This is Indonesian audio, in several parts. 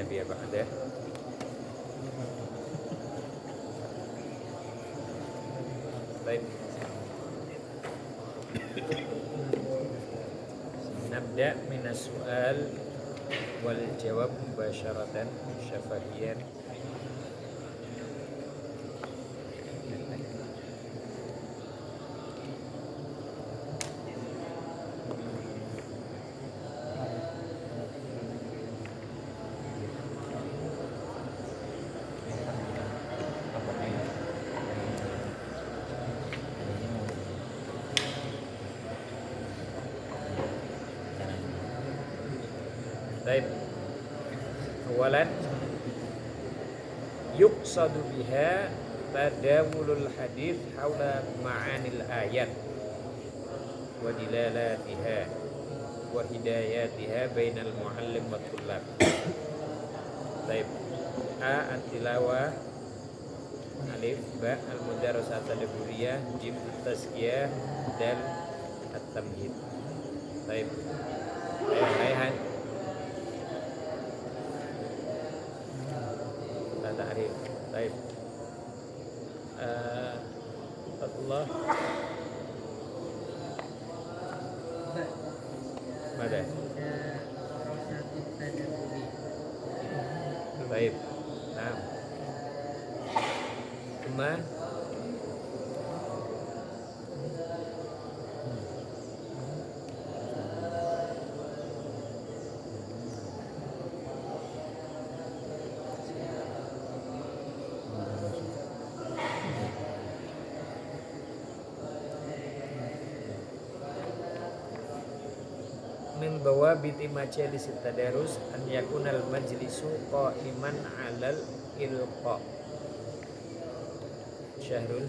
nabiyya ba'dah. Baik. Nabda minas su'al wal jawab mubasyaratan syafahiyan. Baik. Awalan yuqsadu biha tadawulul hadis haula ma'anil ayat wa dilalatiha wa hidayatiha bainal muallim wa tullab. Baik. A at-tilawah, alif, ba al-mudarasah at-tadaburiyah, jim at-tazkiyah, dal at-tamhid. Baik. Ayat ta'rif. Baik. Allah. Mana? Baik. Nah. Cuma min dawabiti majalis tadarus an yakunal majlisu qa'iman 'alal ilqa. Syahrul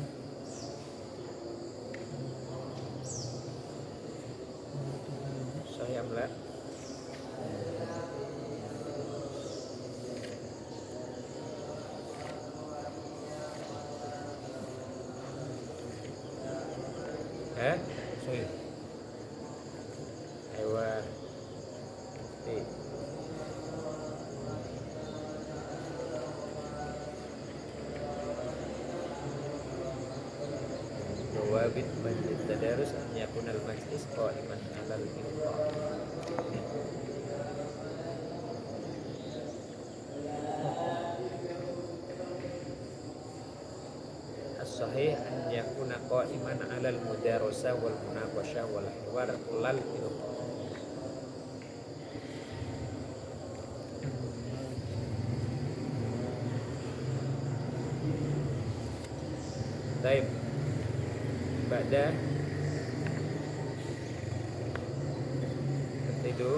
Sahih amla. Sahih. Ewa Dawabit majlis tadarus an yakunal majlis qa'iman 'alal ilqa. As-sahih an yakuna qa'iman 'alal mudarasah wal munaqashah wal hiwar lal ilqa. Baik. Ba'da itu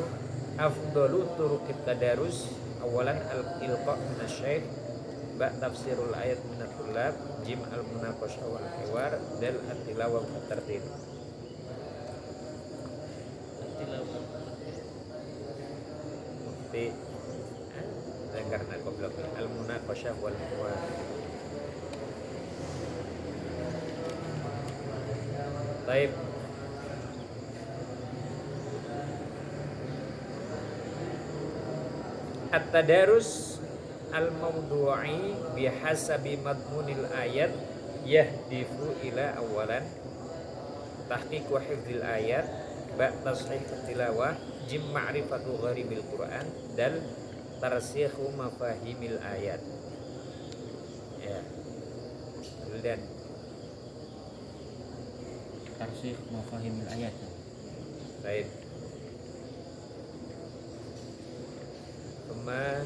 afdalu turuqit tadarus awalan al-ilqa min asy-syaikh, ba tafsirul ayat min at-tullab, jim al-munaqashah wal hiwar, dal at-tilawah wa tartil. Mufti karena goblok al-munaqashah wal hiwar. Baik. At-tadarus al-mawdu'i bihasabi madmunil ayat yahdifu ila awalan tahqiq wa hifdzil ayat, ba tashih tilawah, jim ma'rifatu gharibil Qur'an, dal tarsikhu mafahimil ayat. Ya. Dan tarsih mafahimil ayat. baik. Kema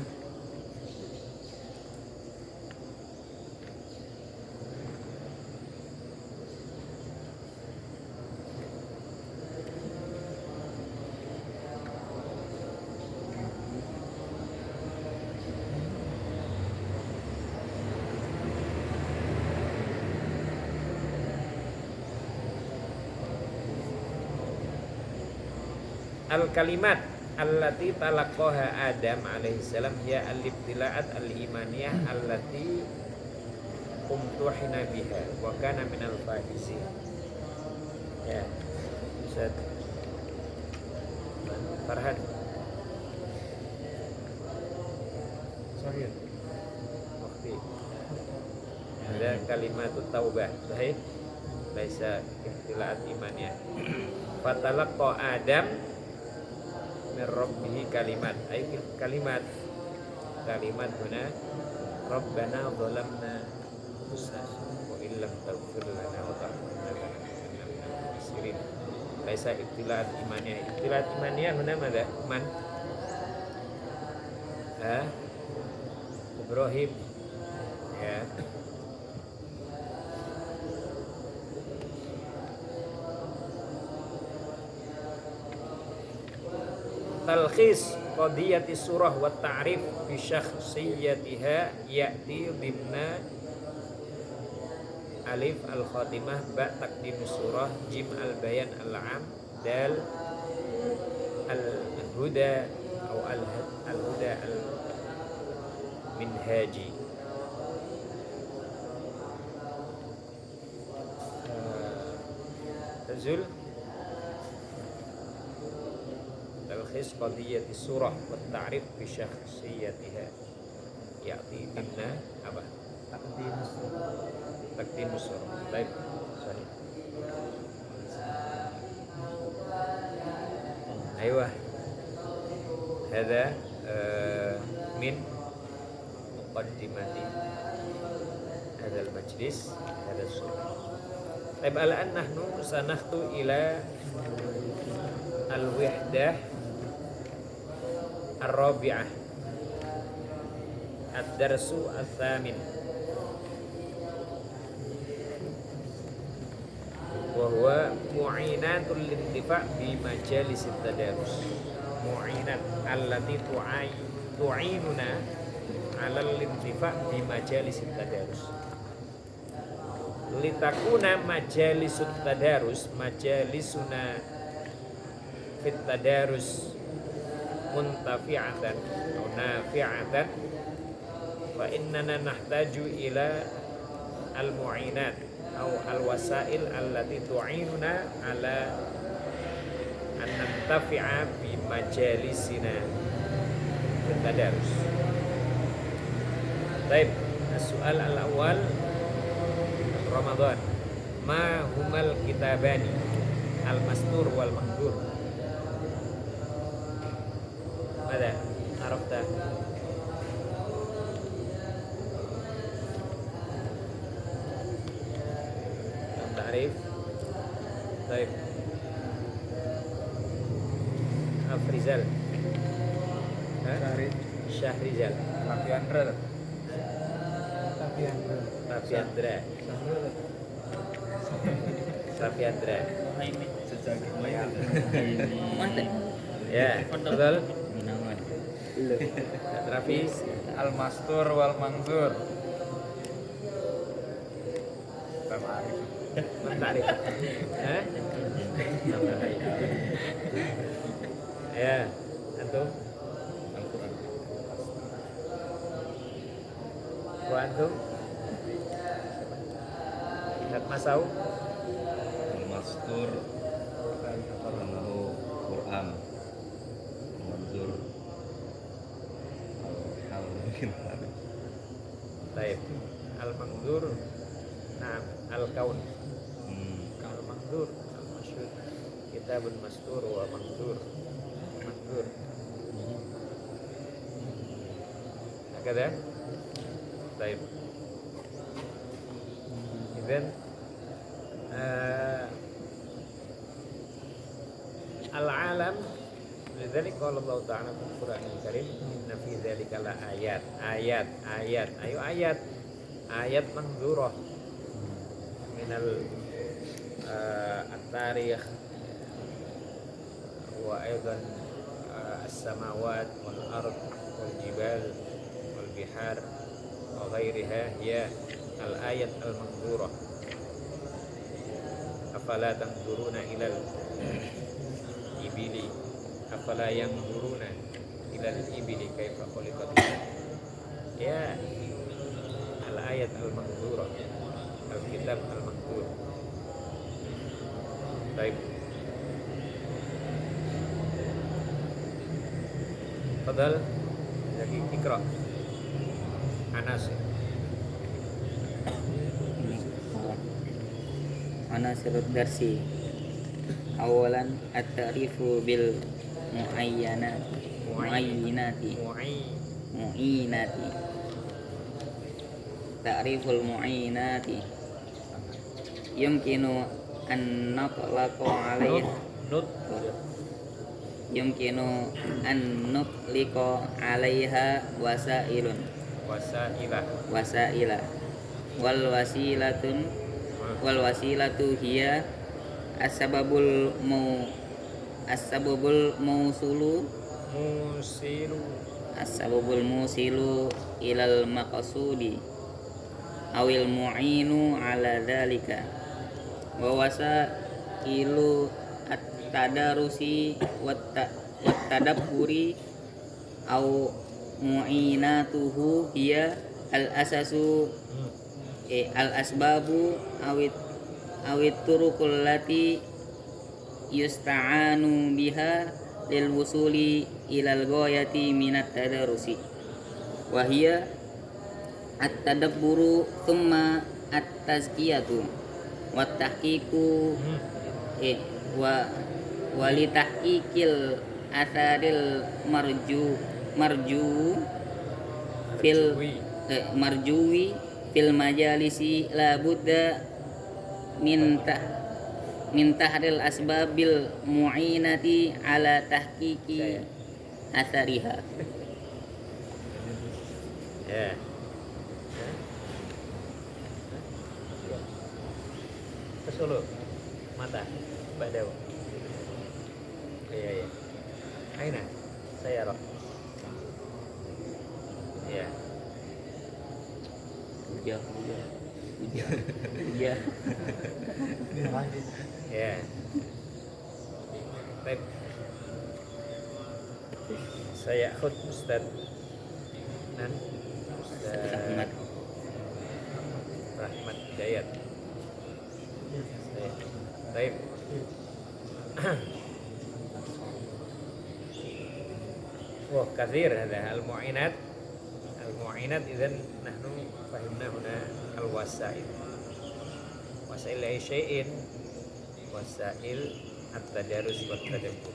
al-kalimat allati talaqaha Adam alaihi salam ya al-ibtila'at al-imaniyah allati umtuhina biha wa kana minal faizin. Ya. Ustaz Farhan. Sahih. Mufti. Ada kalimat taubah, sahih. Laisa ikhtilaat imannya. Fatalaqqa Adam min rabbih kalimat. Ay kalimat huna Rabbana zalamna anfusana wa illam taghfir lana wa tarhamna lanakunanna minal khasirin. Laisa ikhtilaat imannya. Ikhtilaat imannya huna madza? Man? Ibrahim, ya. Talkhis qadiyati surah wa ta'rif bi syakhsiyatiha ya'ti dimna alif al-khatimah ba taqdim surah jim al-bayan al-am dal al-huda atau al-huda al-minhaji. Tazul talkhis qadiyati surah wa ta'rif bi syakhsiyatiha ya'ti dimna apa? Taqdim surah. Baik. Sahih. Aywa. Hada min muqaddimati hadha al-majlis hadha surah. Baik, al-an nahnu sanakhtu ila al-wihdah ar-rabi'ah ad-darsu ats-tsamin wa huwa mu'inatul lintifa' bi majalis tadarus. Mu'inat allati tu'inuna 'ala al-intifa' bi majalis tadarus. Litakuna majalisut tadarus majalisuna fit tadarus muntafi'atan atau nafi'atan fa innana nahtaju ila al-mu'inat atau al-wasail allati tu'inuna ala an nantafi'a bi majalisina fit tadarus. Baik, soal al-awwal Ramadan. Ma humal kitabani al-mastur wal mahdur. Mada arafta? Ta'rif. Baik. Afrizal. Syahrizal. Rafiandra. Safiandra. Mantap. Ya, betul. Rafi Al-Mastur wal Mangzur. Mentarif. Ya, antum. Wa antum. Masau. Al-Mastur lahu Quran, Manzur al-hal mungkin. Baik. Al-Manzur, nah, al-kaun. Al-Manzur, al-masyhur. Kitabun mastur wa manzur. Manzur. Hakada? Baik. Idzan al-alam lidzalik qala Allah ta'ala fil Qur'anil Karim inna fi dzalika la ayat manzurah minal at-tarikh wa aidan as-samawat wal ard wal jibal wal bihar wa ghairiha ya al-ayat al-manzurah. Afala tanzuruna ilal ibili afala yanzuruna ilal ibili kaifa khuliqat. Ya al-ayat al-manzurah, al-kitab al-manzur. Baik. Fadal lagi ikra. anasir. Anasirud darsi. Awalan at-ta'rifu bil muayyinati. Ta'riful muayyinati yumkinu an nutlaqa 'alaiha Nut yumkinu an nutliqa 'alaiha wasailun wasaila wal wasilatu hiya as-sababul mausulu musilu as-sababul musilu ilal maqsudi awil mu'inu ala dzalika wa wasailu at-tadarusi wat tadabburi au mu'inatuhu hiya al-asasu al-asbabu awit turuqul lati yusta'anu biha lil wusuli ilal ghayati minat tadarusi wa hiya at-tadabburu thumma at-tazkiyatu wat tahqiqu wa li tahqiqil atharil marjuwi fil majalisi la budda min tahril asbabil mu'inati ala tahqiqi athariha. ya. Ke Solo mata Mbak Dewa. Iya. Aina saya roh. Ya. Udah. Ya. Baik. Saya khut Ustaz Rahmat. Rahmat Hidayat. Baik. Wah, kathir هذا المعينات إذن نحن فهمنا هنا الوسائل أي شيء وسائل التدارس والتدبر.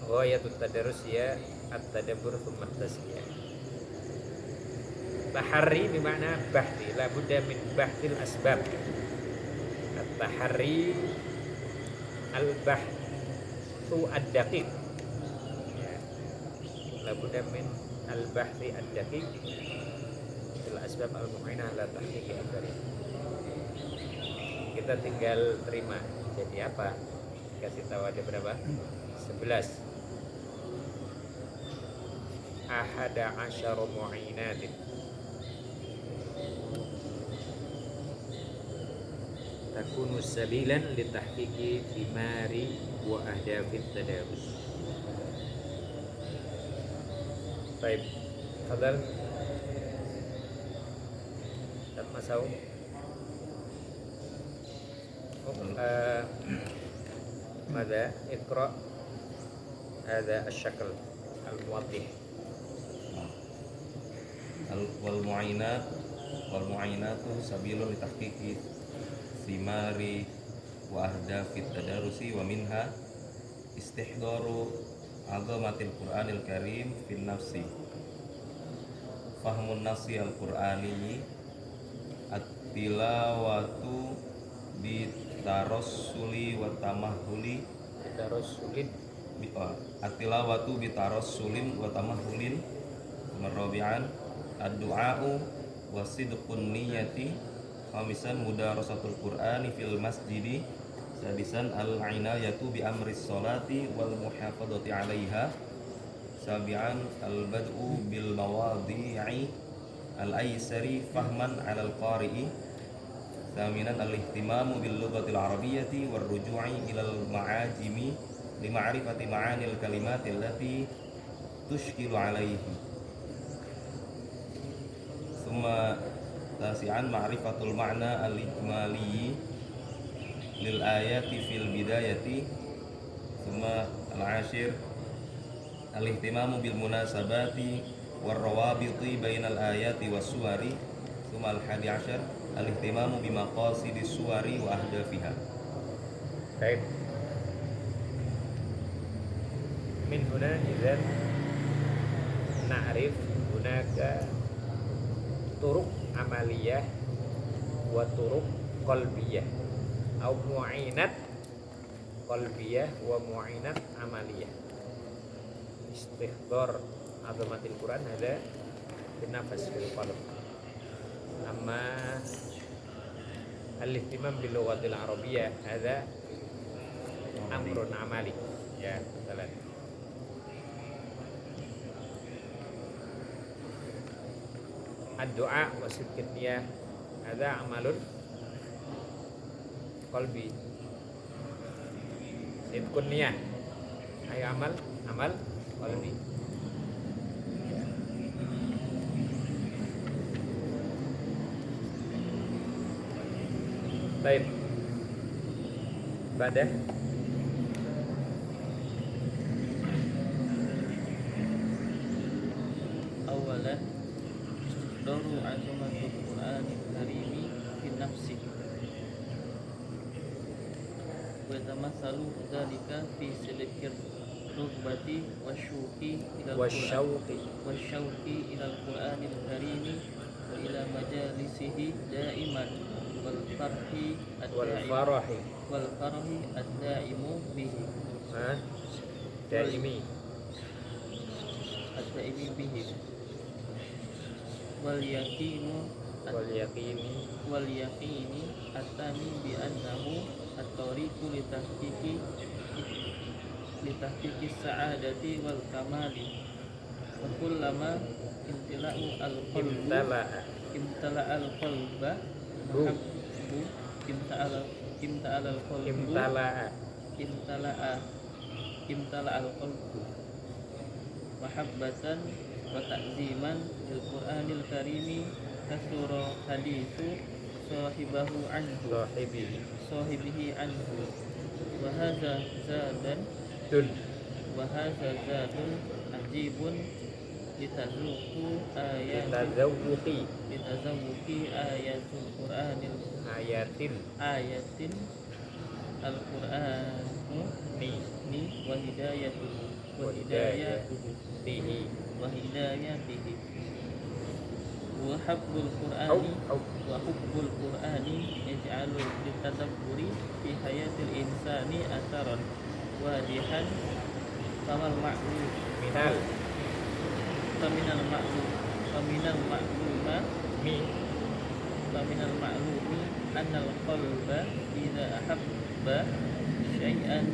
غاية التدارس هي التدبر ثم التزكية. تحري بمعنى بحث، لا بد من بحث الأسباب. التحري البحث الدقيق، لا بد من البحث الدقيق في الأسباب المعينة على تحقيق الدليل. Kita tinggal terima. Jadi apa? Kasih tahu ada berapa? 11. Ahada asyara mu'inatin. Takunu sabilan litahqiqi thimari wa ahdafit tadarus. Baik. Fadal. Dan Masau. ماذا اقرأ هذا الشكل الموضح. والمعينات سبيل لتحقيق ثمار وأهداف التدارس ومنها استحضار عظمة القرآن الكريم في النفس، فهم النص القرآني، التلاوة بالترسل والتمهل، التلاوة بترسل وتمهل. رابعا الدعاء وصدق النية. خامسا مدارسة القرآن في المسجد. سادسا العناية بأمر الصلاة والمحافظة عليها. سابعا البدء بالمواضيع الأيسر فهما على القارئ. ثامنا الاهتمام باللغة العربية والرجوع إلى المعاجم لمعرفة معاني الكلمات التي تشكل عليه. ثم تاسعا معرفة المعنى الإجمالي للآيات في البداية. ثم العاشر al-ihtimamu bil munasabati war rawabiti bainal ayati was suwari. Tsumma al-hadi asyar al-ihtimamu bi maqasidis suwari wa ahdafiha. Baik. Min huna idzan na'rif hunaka turuq amaliyah wa turuq qalbiyah au mu'inat qalbiyah wa mu'inat amaliyah. Istihdar azamatil Quran ada binafas fil qalb. Amma al-ihtimam bil lughatil arabiyyah ada amrun amali. Ya, misalnya ad-du'a wa sidqun niyah ada amalun qalbi. Sidqun niyah ay amal qalbi. Baik. Badah awalan istihdaru azamatul Qur'anil karimi fi nafsi wa tamathalu dzalika fi silikir rugbati wasyuqi ilal Qur'anil karimi wa ila majalisihi daiman wal farhi ad-daimu bihi daimi ad-daimi bihi wal yaqini atami bi annahu at-tariqu litahqiqi sa'adati wal kamali wa kullama imtala al-qalba imtala al-qalbu mahabbatan wa ta'ziman lil Qur'anil karimi kasura hadithu sahibihi anhu wa hadza zadun ajibun litazawuqi ayatul Qur'anil ayatin al-Qur'anu ni wa hidayatuhu wa hubbul Qur'ani yaj'alu litadabburi fi hayatil insani atharan wadihan faminal ma'lumi annal qalba idza ahabba syai'an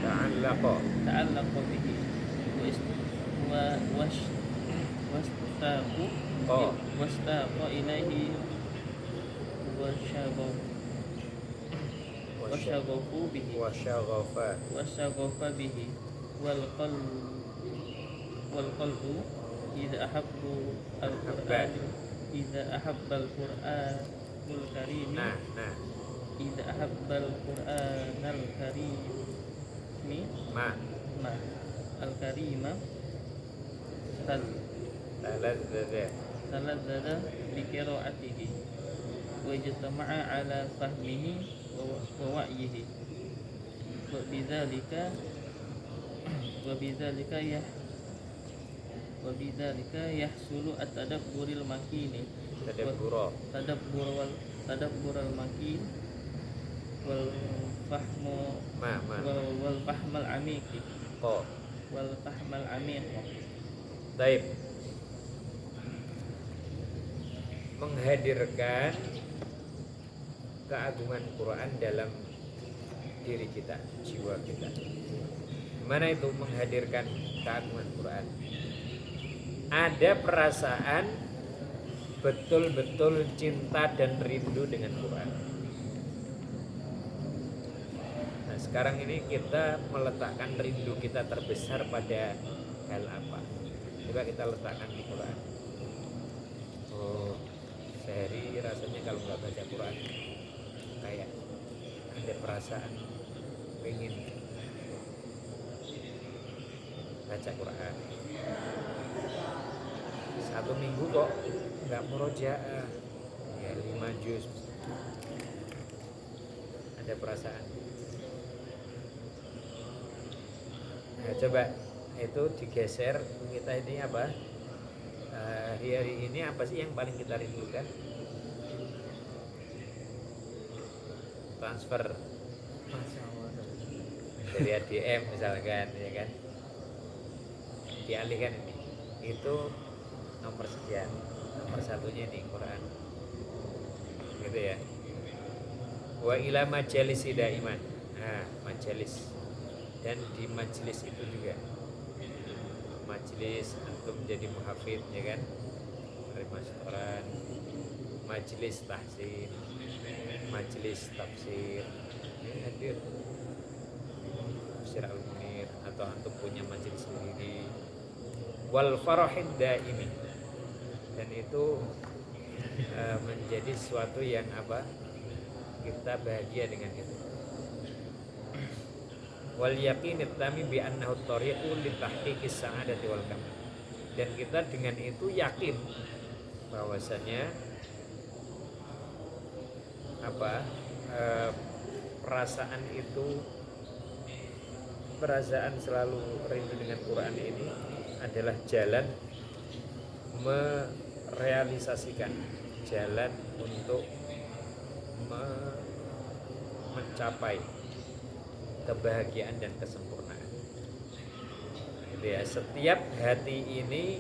ta'allaqa bihi wastaqa ilaihi wasyaghafa bihi wal qalbu idza ahabba al-Qur'anul karim idza ahabba al-Qur'anal karimi al-karima talazzada bi qira'atihi wa ijtama'a ala fahmihi wa wa'yihi wa bidzalika yahsulu at-tadabburil makini tadabbural makin wal fahmal amiqi wal fahmal amiq. Baik. Menghadirkan keagungan Quran dalam diri kita, jiwa kita. Gimana itu menghadirkan keagungan Quran? Ada perasaan betul-betul cinta dan rindu dengan Quran. Nah, sekarang ini kita meletakkan rindu kita terbesar pada hal apa? Coba kita letakkan di Quran. Oh, sehari rasanya kalau nggak baca Quran kayak ada perasaan pengen baca Quran. Satu minggu kok nggak murojaah, ya 5 juz, ada perasaan. Nah, coba itu digeser, kita ini apa? Hari ini apa sih yang paling kita rindukan? Transfer dari ADM misalkan, ya kan? Dialihkan ini, itu nomor sekian, nomor satunya di Quran, gitu ya. Wa ila majalisi daiman, nah majalis, dan di majelis itu juga, majelis antum jadi muhafid, ya kan, terima setoran, majelis tahsin, majelis tafsir, ya, hadir tafsir al-munir, atau antum punya majelis sendiri. Wal farahid daimi, dan itu menjadi sesuatu yang apa, kita bahagia dengan itu. Wal yaqinit tami bi annahu tariqu li tahqiqis sa'adati wal kamal, dan kita dengan itu yakin bahwasanya apa, perasaan itu, perasaan selalu rindu dengan Quran ini adalah jalan merealisasikan, jalan untuk mencapai kebahagiaan dan kesempurnaan. Gitu ya. Setiap hati ini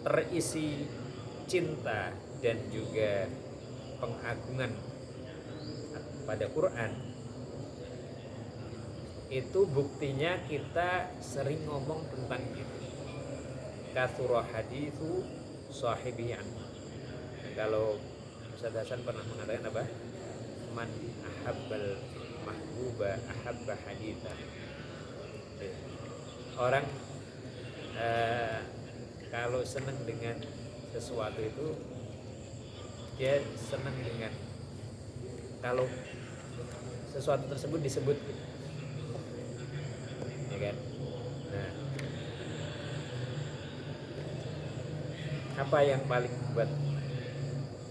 terisi cinta dan juga pengagungan pada Quran, itu buktinya kita sering ngomong tentang itu. Kathura hadithu sahibihi anhu. Kalau Ustaz Hasan pernah mengatakan apa? Man ahabbal mahbuba ahabba haditha. Orang kalau senang dengan sesuatu itu, dia senang dengan kalau sesuatu tersebut disebut, ya kan? Nah, apa yang paling membuat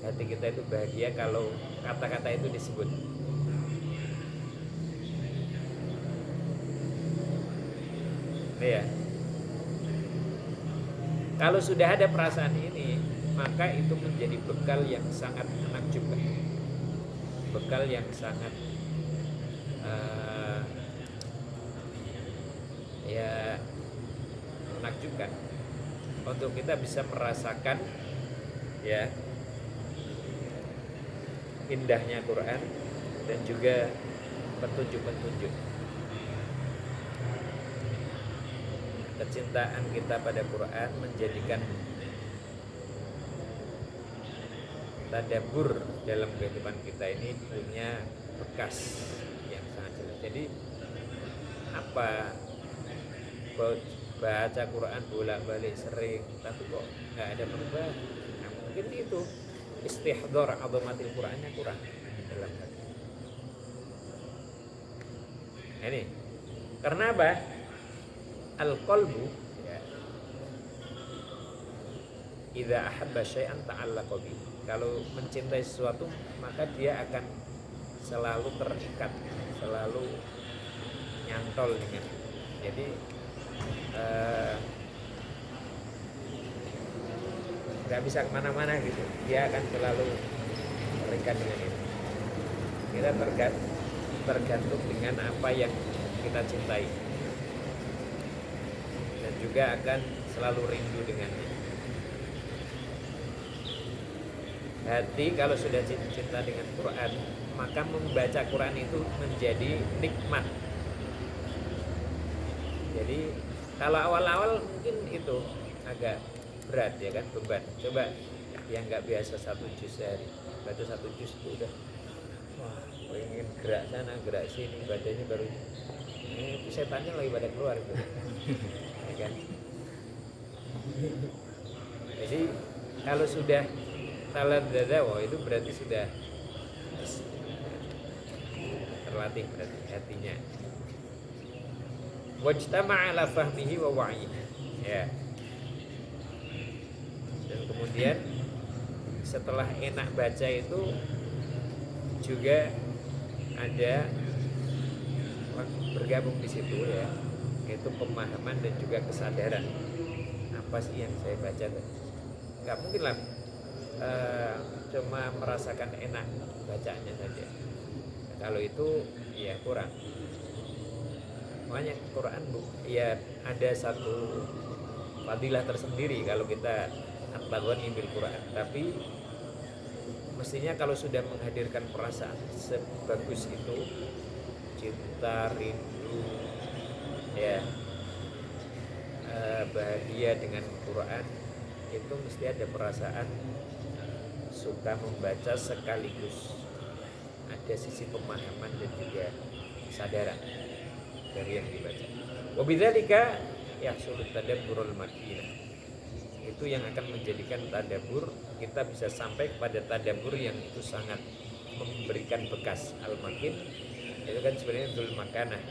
hati kita itu bahagia? Kalau kata-kata itu disebut. Ya. Kalau sudah ada perasaan ini, maka itu menjadi bekal yang sangat menakjubkan, bekal yang sangat ya menakjubkan untuk kita bisa merasakan ya indahnya Quran dan juga petunjuk-petunjuk. Kecintaan kita pada Quran menjadikan tadabbur dalam kehidupan kita ini punya bekas yang sangat jelas. Jadi apa, baca Quran bolak-balik sering tapi kok nggak ada perubahan? Nah, mungkin itu istihdar azamatil Qurannya kurang dalam hati. Nah, ini karena apa? Al-qalbu ya, idza ahabba syai'an ta'allaqa bihi. Kalau mencintai sesuatu maka dia akan selalu terikat, selalu nyantol dengan. Jadi nggak bisa kemana-mana gitu. Dia akan selalu terikat dengan itu. Kita tergantung dengan apa yang kita cintai, dan juga akan selalu rindu dengannya. Hati kalau sudah cinta dengan Quran, maka membaca Quran itu menjadi nikmat. Jadi kalau awal-awal mungkin itu agak berat ya kan, beban. Coba yang nggak biasa 1 juz sehari, baca 1 juz itu udah wah, pengen gerak sana gerak sini, badannya baru itu setannya lagi pada keluar gitu. Ya kan? Jadi kalau sudah salat dada, wah itu berarti sudah terlatih berarti hatinya. wajtama'a ala fahmihi wa wa'ihi. Ya. Dan kemudian setelah enak baca itu juga ada bergabung di situ ya, yaitu pemahaman dan juga kesadaran. Apa sih yang saya baca tadi? Nggak mungkin lah cuma merasakan enak bacaannya saja. Kalau itu ya kurang. Makanya Quran ya ada satu fadilah tersendiri kalau kita at-taghani bil Quran. Tapi mestinya kalau sudah menghadirkan perasaan sebagus itu, cinta, rindu, ya bahagia dengan Quran, itu mesti ada perasaan suka membaca sekaligus ada sisi pemahaman dan juga kesadaran dari yang dibaca. Wabidzalika yahsulu tadabburul makinah. Itu yang akan menjadikan tadabbur, kita bisa sampai kepada tadabbur yang itu sangat memberikan bekas. Al-makin itu kan sebenarnya dzul makanah.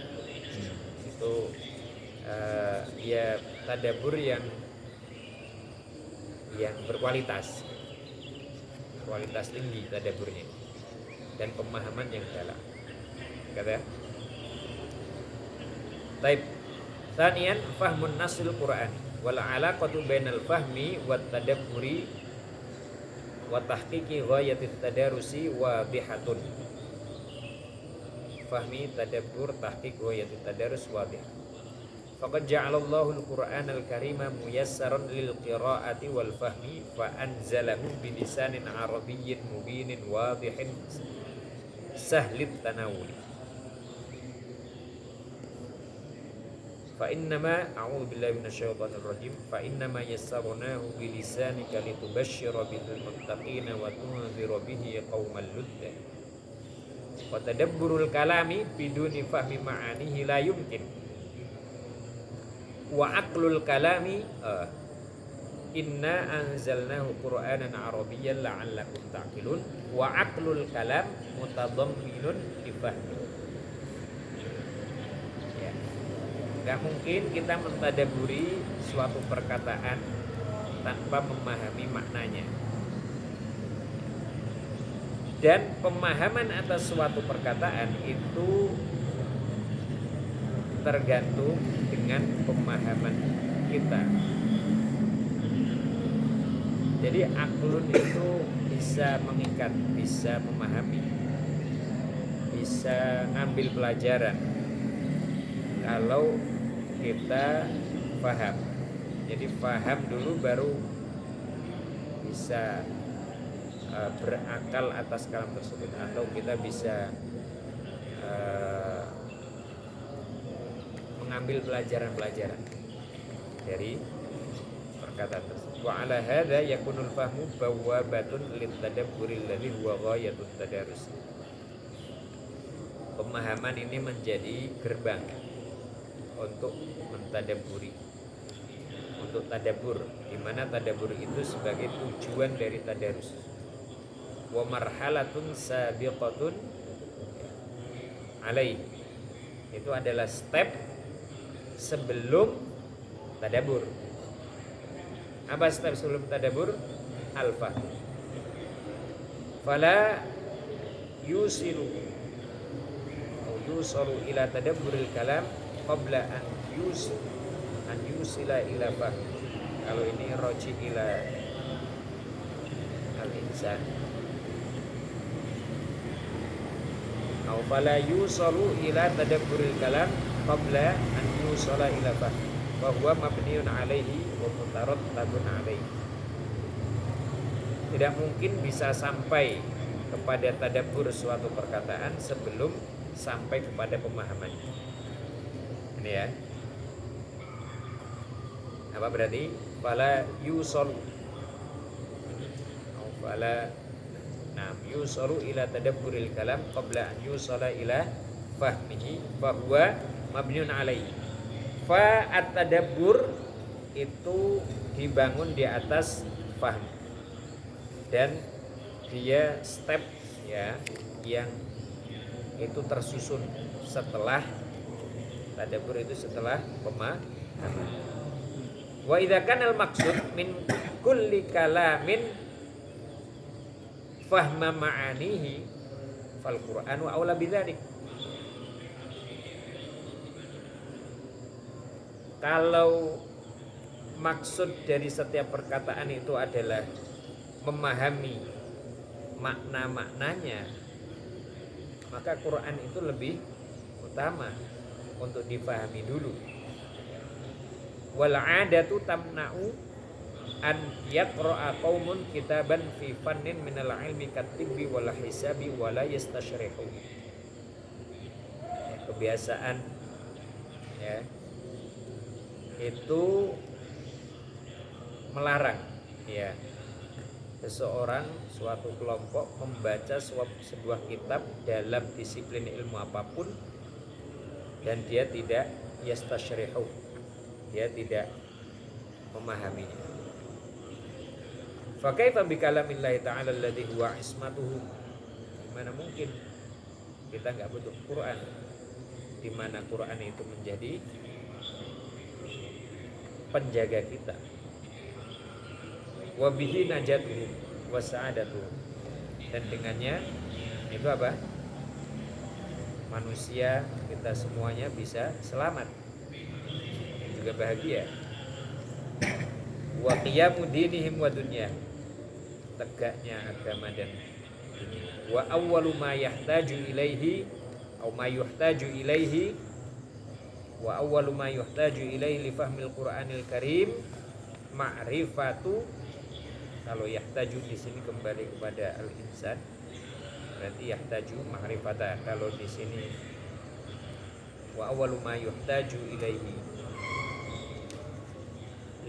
Itu ya tadabbur yang berkualitas tinggi tadabburnya dan pemahaman yang dalam. Kata Taib. Tsaniyan fahmun nasil Quran wal alaqatu bainal fahmi wat tadabburi wa tahqiqi ghayatit tadarusi wadihatun. Fahmi, tadabbur, tahqiq ghayatit tadarus wadih. Faqad ja'alallahu al-Qur'ana al-Karima muyassaran lil qira'ati wal fahmi fa anzalahu bilisanin arabiyyin mubinin wadihin sahlit tanawuli. Fa innama a'udzu billahi minasyaitonir rajim fa innama yassarnahu bilisanika litubashshira bihil muttaqina wa tunzira bihi qauman ludda. Wa tadabburul kalami biduni fahmi ma'anihi la yumkin. Wa aqlul kalami inna anzalnahu qur'anan arabiyyan la'allakum ta'qilun. Wa aqlul kalam mutadamminun li fahmi. Ya. Gak mungkin kita mentadaburi suatu perkataan tanpa memahami maknanya. Dan pemahaman atas suatu perkataan itu tergantung dengan pemahaman kita. Jadi aklun itu bisa mengikat, bisa memahami, bisa ngambil pelajaran kalau kita paham. Jadi paham dulu baru bisa berakal atas kalam tersebut, atau kita bisa mengambil pelajaran-pelajaran dari perkataan tersebut. Wa ala hadza yakunul fahmu bawabatun lit tadabburi alladhi huwa ghayatut tadarus. Pemahaman ini menjadi gerbang untuk mentadabburi, untuk tadabbur, di mana tadabbur itu sebagai tujuan dari tadarus. Wa marhalatun sabiqatun alaihi, itu adalah step sebelum tadabbur. Apa step sebelum tadabbur? Al-fahm. Fala yusilu ila tadabburil kalam qabla an yusila ila fahm. Kalau ini roji ila al-insan. Au fala yusalu ila tadabburil kalam qabla an yusala ila fahm wa huwa mabniun alaihi wa mutarattabun alaihi. Tidak mungkin bisa sampai kepada tadabbur suatu perkataan sebelum sampai kepada pemahaman. Ini ya. Apa berarti? Fala yusalu au fala yusalu ila tadabburil kalam qabla an yusala ila fahmihi fa huwa mabniun alaihi. Fa at-tadabbur itu dibangun di atas fahm, dan dia step ya yang itu tersusun setelah Tadabbur itu setelah pemahaman. Wa idza kana al-maqsud min kulli kalamin fahma ma'anihi fal Qur'anu aula bidzalik. Kalau maksud dari setiap perkataan itu adalah memahami makna-maknanya, maka Quran itu lebih utama untuk dipahami dulu. Wal 'adatu tamna'u an yaqra'a qaumun kitaban fi fannin minal ilmi katibbi wal hisabi wala yastashrihu. Kebiasaan ya itu melarang ya seseorang suatu kelompok membaca sebuah kitab dalam disiplin ilmu apapun dan dia tidak yastashrihu, dia tidak memahaminya. Fa kaifa bi kalamillahi ta'ala alladhi huwa ismatuhu? Gimana mungkin kita enggak butuh Quran di mana Quran itu menjadi penjaga kita. Wa bihi najatuhu wa sa'adatuhu. Dan dengannya itu apa? Manusia kita semuanya bisa selamat dan juga bahagia. Wa qiyamu dinihim wa dunya. Tegaknya agama dan dunia. Wa awwalu ma yahtaju ilaihi atau ma yuhtaju ilaihi wa awwalu ma yuhtaju ilaihi li fahmil Qur'anil Karim ma'rifatu. Kalau yahtaju di sini kembali kepada al-insan, berarti yahtaju ma'rifata. Kalau di sini wa awwalu ma yuhtaju ilaihi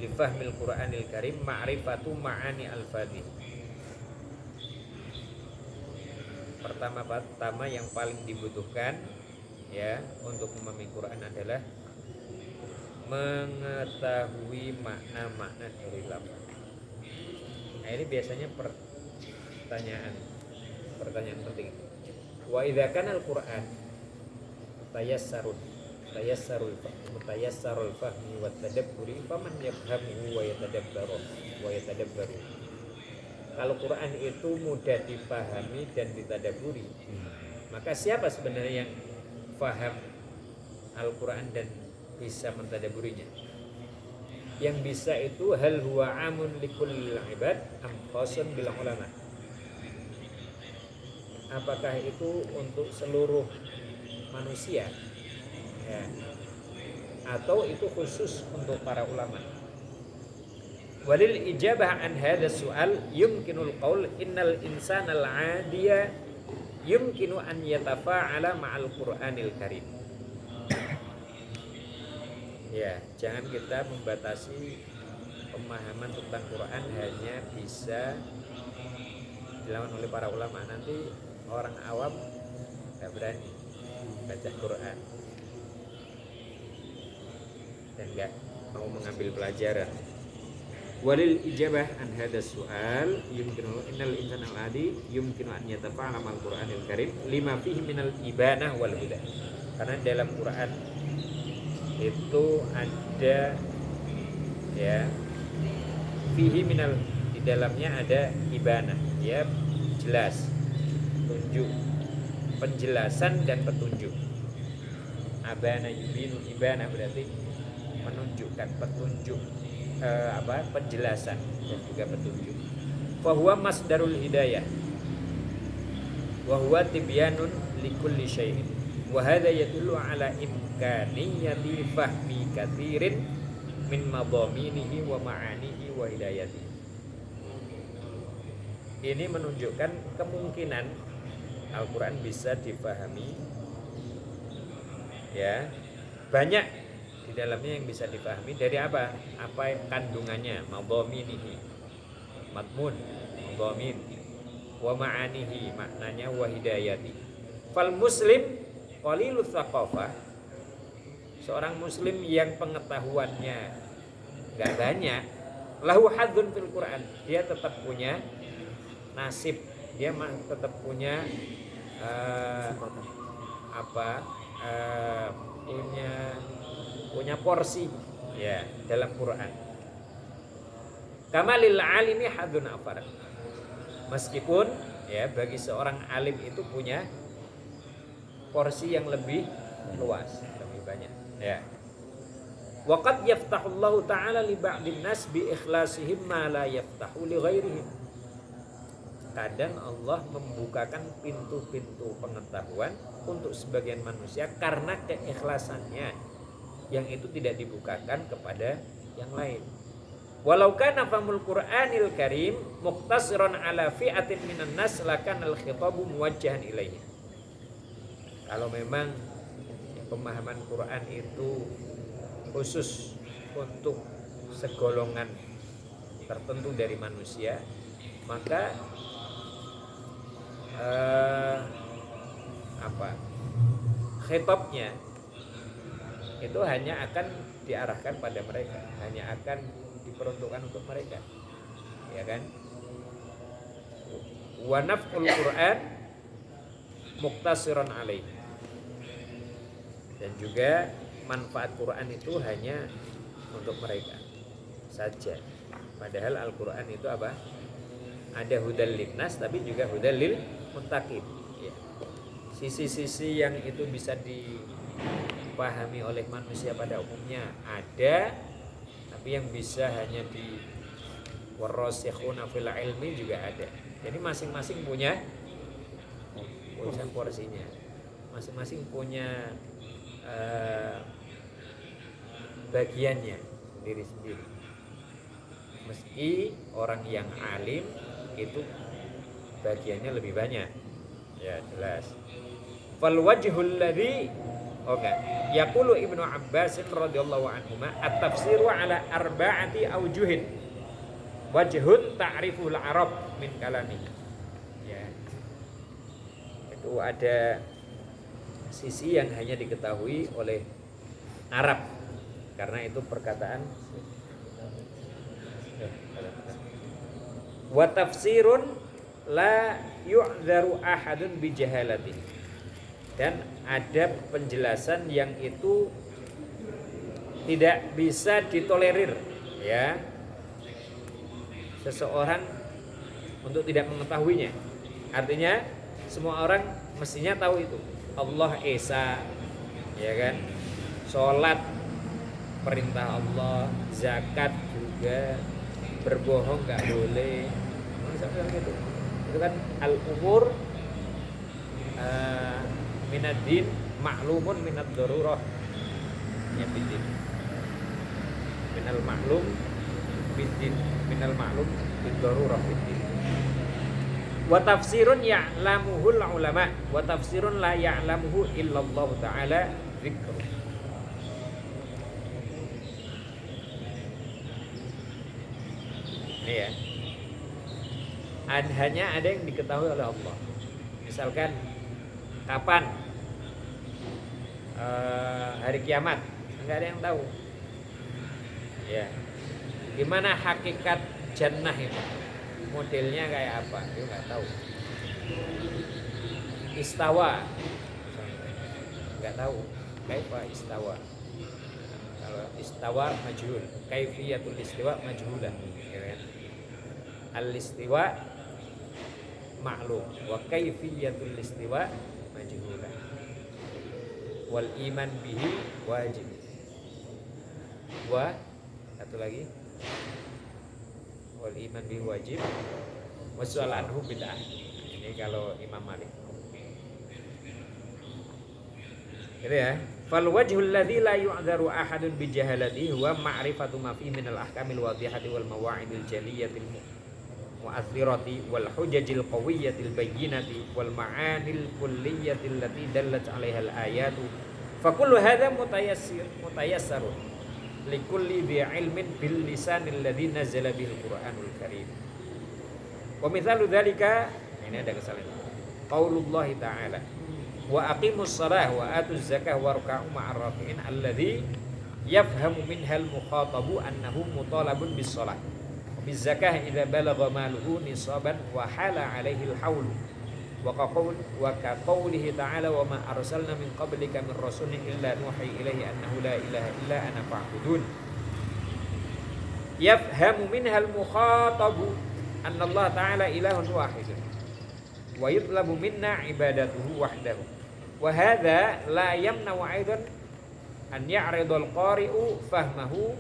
li fahmil Qur'anil Karim ma'rifatu ma'ani al-fadhi. Pertama yang paling dibutuhkan ya untuk memahami Quran adalah mengetahui makna-makna dari lafaz. Nah, ini biasanya pertanyaan penting. Wa idza kana al-Qur'an tayassarul fahmi wa tadabburi faman yafhamu wa yatadabbaru. Kalau Quran itu mudah dipahami dan ditadabburi, maka siapa sebenarnya yang faham Al-Quran dan bisa mentadabburinya? Yang bisa itu hal huwa amun likullil ibad am khasun bil ulama. Apakah itu untuk seluruh manusia ya, atau itu khusus untuk para ulama? Walil ijabah an hadha su'al yumkinul qaul innal insana al-'adiya yumkinu an yatafa'ala ma'al Qur'anil Karim. Ya, jangan kita membatasi pemahaman tentang Quran hanya bisa dilakukan oleh para ulama. Nanti orang awam tidak berani baca Quran dan nggak mau mengambil pelajaran. Walil ijabah an hadha su'al yumkinu innal insana al-'adi yumkinu an yatafa'ala ma'al Qur'anil Karim lima fihi minal ibanah wal huda. Karena dalam Quran itu ada ya fihi minal, di dalamnya ada ibanah ya, jelas, tunjuk, penjelasan dan petunjuk. Abana yubinu, ibanah berarti menunjukkan, petunjuk, penjelasan dan juga petunjuk. Fa huwa masdarul hidayah wa huwa tibyanun likulli syai'in wa hadha yadullu ala imkaniyati fahmi katsirin min madhaminihi wa ma'anihi wa hidayatihi. Ini menunjukkan kemungkinan Al-Quran bisa dipahami ya, banyak di dalamnya yang bisa dipahami. Dari apa kandungannya, madhaminihi, madmun, madhamin, wa ma'anihi, maknanya, wa hidayati. Fal muslim qalilul tsaqafah, seorang muslim yang pengetahuannya enggak banyak, lahu hadzun fil Quran, dia tetap punya nasib, dia tetap punya punya porsi ya dalam Quran. Kamalil alimi hadun afar. Meskipun ya bagi seorang alim itu punya porsi yang lebih luas, lebih banyak ya. Wa qad yaftahullahu ta'ala li ba'din nas bi ikhlasihim ma la yaftahu li ghairihim. Kadang Allah membukakan pintu-pintu pengetahuan untuk sebagian manusia karena keikhlasannya yang itu tidak dibukakan kepada yang lain. Walau kana famul Qur'anil Karim muqtasiran ala fi'atin minan nas lakanal khitabu muwajjahan ilaihi. Kalau memang pemahaman Quran itu khusus untuk segolongan tertentu dari manusia, maka khitabnya itu hanya akan diarahkan pada mereka, hanya akan diperuntukkan untuk mereka, ya kan? Wa naf'ul Qur'an muqtasiran alaih. Dan juga manfaat Quran itu hanya untuk mereka saja. Padahal Al-Quran itu apa? Ada hudal linnas tapi juga hudal lil muttaqin ya. Sisi-sisi yang itu bisa dipahami oleh manusia pada umumnya ada, tapi yang bisa hanya di warasikhuna fil ilmi juga ada. Jadi masing-masing punya porsinya, masing-masing punya bagiannya sendiri-sendiri. Meski orang yang alim itu bagiannya lebih banyak, ya jelas. Fal wajhul ladzi yaqulu Ibnu Abbas radhiyallahu anhuma at-tafsiru ala arba'ati awjuhin wajhun ta'riful arab min kalami. Ya. Itu ada sisi yang hanya diketahui oleh Arab karena itu perkataan wa tafsirun la yu'dharu ahadun bi jahalati. Dan ada penjelasan yang itu tidak bisa ditolerir ya seseorang untuk tidak mengetahuinya. Artinya semua orang mestinya tahu itu. Allah Esa ya kan, sholat perintah Allah, zakat juga, berbohong nggak boleh, gitu. Itu kan al-umur minad-din ma'lumun minad-darurah ya bidin, minal ma'lum bidin, minal ma'lum bid-darurah bidin. Wa tafsirun ya'lamuhul ulama wa tafsirun la ya'lamuhu illallah ta'ala dzikru. Ini ya, hanya ada yang diketahui oleh Allah. Misalkan kapan hari kiamat, enggak ada yang tahu ya. Gimana hakikat jannah itu, modelnya kayak apa, dia nggak tahu. Istawa nggak tahu, kaifa istawa. Kalau istawa majhul, kaifiyatul istiwa majhulah ya kan? Al-istiwa ma'lum wa kaifiyatul istiwa majhulah. Wal iman bihi wajib. Wa satu lagi, wal iman bihi wajib wassu'al anhu bid'ah. Ini kalau Imam Malik. Gitu ya. Fal wajhul ladzi la yu'dharu ahadun bi jahalatihi huwa ma'rifatu ma fihi min al-ahkamil wadihati wal mawa'idil jaliyatil mu'athirati wal hujajil qawiyatil bayyinati wal ma'anil kulliyatil lati dallat 'alaiha al-ayatu. Fa kullu hadha mutayassarun likulli bi ilmin bil lisanil ladzi nazala bil Qur'anul Karim. Wa mithalu dzalika, ini ada kesalahan. Qaulullah ta'ala wa aqimus shalah wa atuz zakah warka'u ma'ar rafi'in alladzi yafhamu minhal mukhatabu annahu mutalabun bis shalah wa biz zakah idza balagha maluhu nisaban wa hala 'alaihi al haul wa kaqaulihi ta'ala wa ma arsalna min qablika min rasulin illa nuhi ilaihi annahu la ilaha illa ana fa'budun. Yafhamu minhal mukhatabu anna Allah ta'ala ilahun wahidun wa yutlabu minna ibadatuhu wahdahu wa hadha la yamna'u aidan an ya'ridul qari'u fahmahu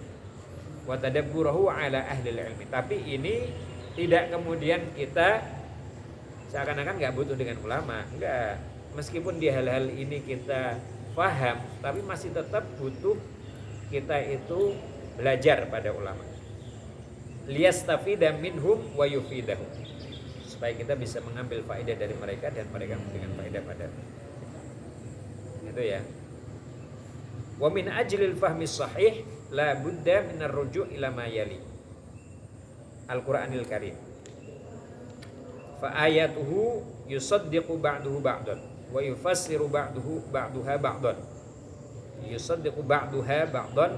wa tadabburahu ala ahli ilmi. Tapi ini tidak kemudian kita seakan-akan nggak butuh dengan ulama, enggak. Meskipun di hal-hal ini kita paham, tapi masih tetap butuh kita itu belajar pada ulama. Liyastafida minhum wa yufidahu, supaya kita bisa mengambil faedah dari mereka dan mereka memberikan faedah pada itu ya. Wa min ajlil fahmi sahih la budda min ar-ruju' ila ma yali Al-Qur'anil Karim. Fa ayatuhu yusaddiqu ba'duhu ba'dan wa yufassiru ba'duha ba'dan. Yusaddiqu ba'duha ba'dan